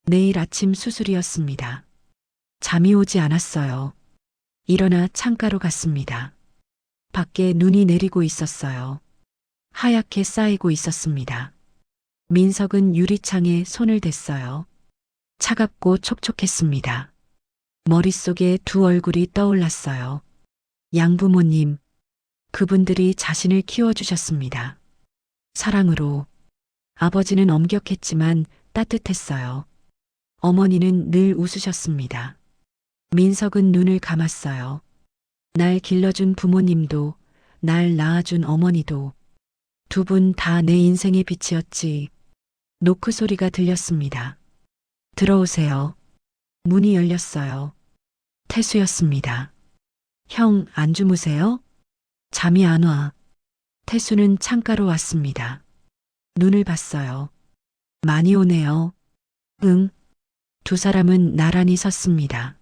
내일 아침 수술이었습니다. 잠이 오지 않았어요. 일어나 창가로 갔습니다. 밖에 눈이 내리고 있었어요. 하얗게 쌓이고 있었습니다. 민석은 유리창에 손을 댔어요. 차갑고 촉촉했습니다. 머릿속에 두 얼굴이 떠올랐어요. 양부모님, 그분들이 자신을 키워주셨습니다. 사랑으로. 아버지는 엄격했지만 따뜻했어요. 어머니는 늘 웃으셨습니다. 민석은 눈을 감았어요. 날 길러준 부모님도, 날 낳아준 어머니도, 두 분 다 내 인생의 빛이었지. 노크 소리가 들렸습니다. 들어오세요. 문이 열렸어요. 태수였습니다. 형, 안 주무세요? 잠이 안 와. 태수는 창가로 왔습니다. 눈을 봤어요. 많이 오네요. 응. 두 사람은 나란히 섰습니다.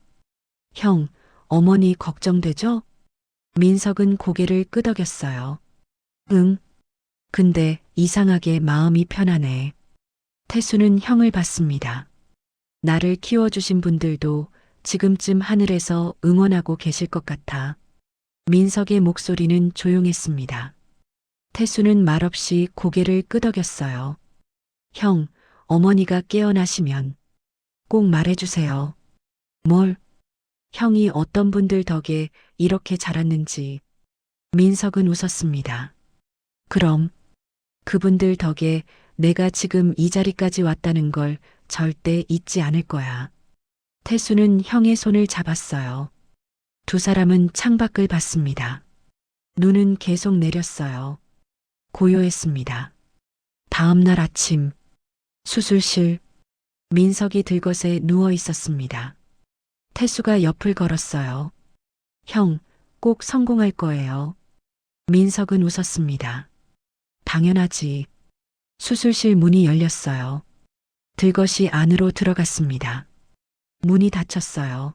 형, 어머니 걱정되죠? 민석은 고개를 끄덕였어요. 응. 근데 이상하게 마음이 편하네. 태수는 형을 봤습니다. 나를 키워주신 분들도 지금쯤 하늘에서 응원하고 계실 것 같아. 민석의 목소리는 조용했습니다. 태수는 말없이 고개를 끄덕였어요. 형, 어머니가 깨어나시면 꼭 말해주세요. 뭘? 형이 어떤 분들 덕에 이렇게 자랐는지. 민석은 웃었습니다. 그럼 그분들 덕에 내가 지금 이 자리까지 왔다는 걸 절대 잊지 않을 거야. 태수는 형의 손을 잡았어요. 두 사람은 창밖을 봤습니다. 눈은 계속 내렸어요. 고요했습니다. 다음 날 아침, 수술실, 민석이 들것에 누워 있었습니다. 태수가 옆을 걸었어요. 형, 꼭 성공할 거예요. 민석은 웃었습니다. 당연하지. 수술실 문이 열렸어요. 들것이 안으로 들어갔습니다. 문이 닫혔어요.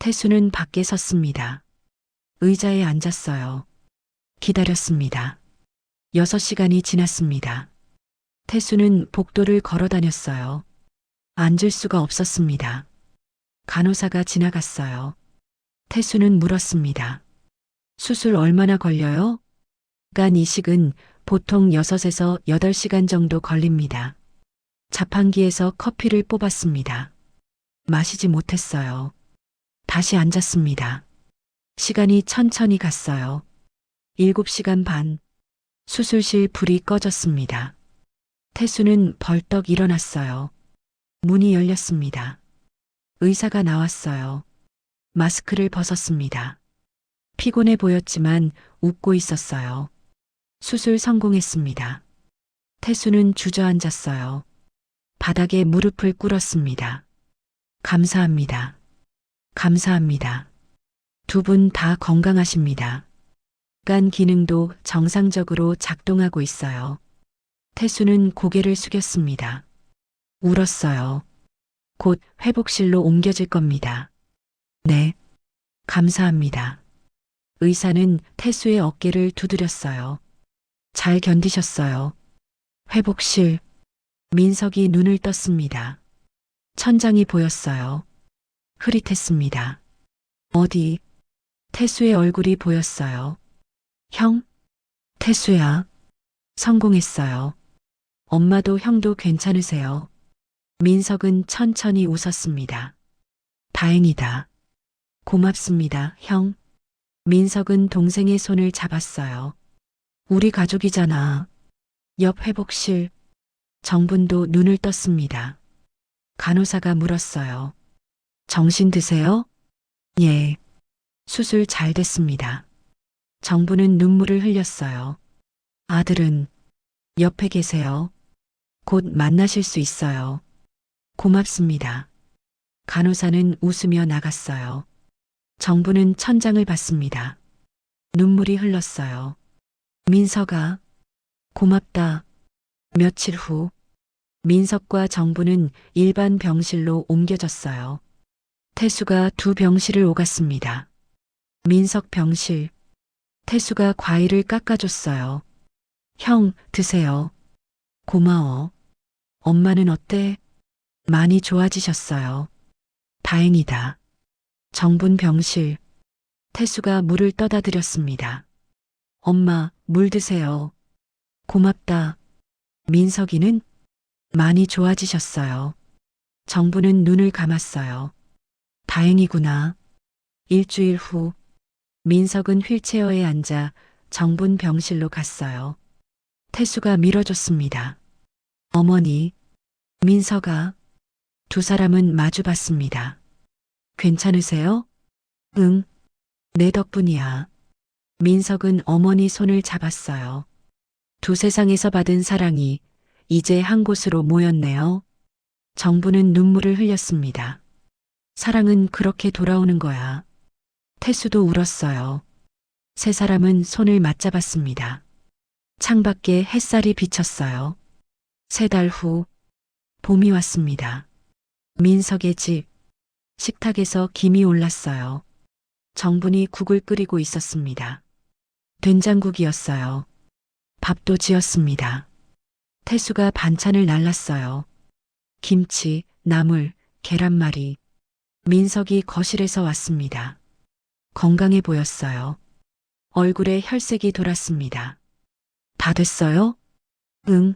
태수는 밖에 섰습니다. 의자에 앉았어요. 기다렸습니다. 6시간이 지났습니다. 태수는 복도를 걸어 다녔어요. 앉을 수가 없었습니다. 간호사가 지나갔어요. 태수는 물었습니다. 수술 얼마나 걸려요? 간 이식은 보통 6에서 8시간 정도 걸립니다. 자판기에서 커피를 뽑았습니다. 마시지 못했어요. 다시 앉았습니다. 시간이 천천히 갔어요. 7시간 반. 수술실 불이 꺼졌습니다. 태수는 벌떡 일어났어요. 문이 열렸습니다. 의사가 나왔어요. 마스크를 벗었습니다. 피곤해 보였지만 웃고 있었어요. 수술 성공했습니다. 태수는 주저앉았어요. 바닥에 무릎을 꿇었습니다. 감사합니다. 감사합니다. 두 분 다 건강하십니다. 간 기능도 정상적으로 작동하고 있어요. 태수는 고개를 숙였습니다. 울었어요. 곧 회복실로 옮겨질 겁니다. 네. 감사합니다. 의사는 태수의 어깨를 두드렸어요. 잘 견디셨어요. 회복실. 민석이 눈을 떴습니다. 천장이 보였어요. 흐릿했습니다. 어디? 태수의 얼굴이 보였어요. 형? 태수야. 성공했어요. 엄마도 형도 괜찮으세요? 민석은 천천히 웃었습니다. 다행이다. 고맙습니다, 형. 민석은 동생의 손을 잡았어요. 우리 가족이잖아. 옆 회복실. 정분도 눈을 떴습니다. 간호사가 물었어요. 정신 드세요? 예. 수술 잘 됐습니다. 정부는 눈물을 흘렸어요. 아들은 옆에 계세요. 곧 만나실 수 있어요. 고맙습니다. 간호사는 웃으며 나갔어요. 정부는 천장을 봤습니다. 눈물이 흘렀어요. 민석아, 고맙다. 며칠 후, 민석과 정부는 일반 병실로 옮겨졌어요. 태수가 두 병실을 오갔습니다. 민석 병실. 태수가 과일을 깎아줬어요. 형, 드세요. 고마워. 엄마는 어때? 많이 좋아지셨어요. 다행이다. 정분 병실. 태수가 물을 떠다 드렸습니다. 엄마, 물 드세요. 고맙다. 민석이는 많이 좋아지셨어요. 정부는 눈을 감았어요. 다행이구나. 일주일 후, 민석은 휠체어에 앉아 정분 병실로 갔어요. 태수가 밀어줬습니다. 어머니, 민석아. 두 사람은 마주 봤습니다. 괜찮으세요? 응, 내 덕분이야. 민석은 어머니 손을 잡았어요. 두 세상에서 받은 사랑이 이제 한 곳으로 모였네요. 정부는 눈물을 흘렸습니다. 사랑은 그렇게 돌아오는 거야. 태수도 울었어요. 세 사람은 손을 맞잡았습니다. 창밖에 햇살이 비쳤어요. 3달 후, 봄이 왔습니다. 민석의 집, 식탁에서 김이 올랐어요. 정분이 국을 끓이고 있었습니다. 된장국이었어요. 밥도 지었습니다. 태수가 반찬을 날랐어요. 김치, 나물, 계란말이. 민석이 거실에서 왔습니다. 건강해 보였어요. 얼굴에 혈색이 돌았습니다. 다 됐어요? 응.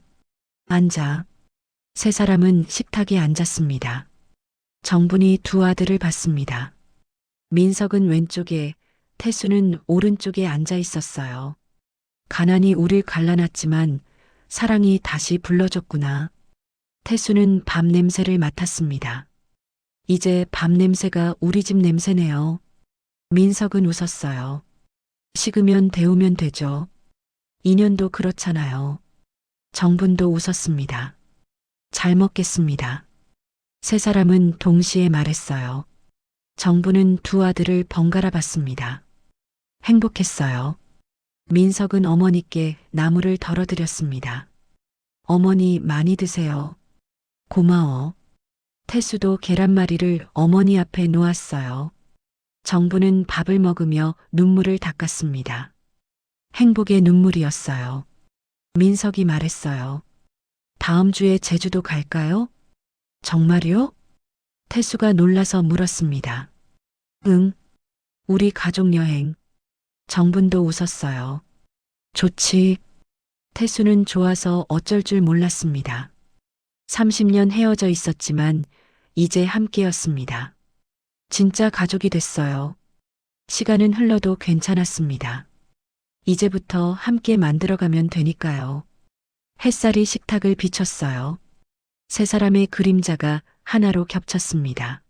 앉아. 세 사람은 식탁에 앉았습니다. 정분이 두 아들을 봤습니다. 민석은 왼쪽에, 태수는 오른쪽에 앉아 있었어요. 가난이 우릴 갈라놨지만 사랑이 다시 불러줬구나. 태수는 밥 냄새를 맡았습니다. 이제 밥 냄새가 우리 집 냄새네요. 민석은 웃었어요. 식으면 데우면 되죠. 인연도 그렇잖아요. 정분도 웃었습니다. 잘 먹겠습니다. 세 사람은 동시에 말했어요. 정부는 두 아들을 번갈아 봤습니다. 행복했어요. 민석은 어머니께 나물을 덜어드렸습니다. 어머니 많이 드세요. 고마워. 태수도 계란말이를 어머니 앞에 놓았어요. 정부는 밥을 먹으며 눈물을 닦았습니다. 행복의 눈물이었어요. 민석이 말했어요. 다음 주에 제주도 갈까요? 정말요? 태수가 놀라서 물었습니다. 응. 우리 가족 여행. 정분도 웃었어요. 좋지. 태수는 좋아서 어쩔 줄 몰랐습니다. 30년 헤어져 있었지만 이제 함께였습니다. 진짜 가족이 됐어요. 시간은 흘러도 괜찮았습니다. 이제부터 함께 만들어가면 되니까요. 햇살이 식탁을 비췄어요. 세 사람의 그림자가 하나로 겹쳤습니다.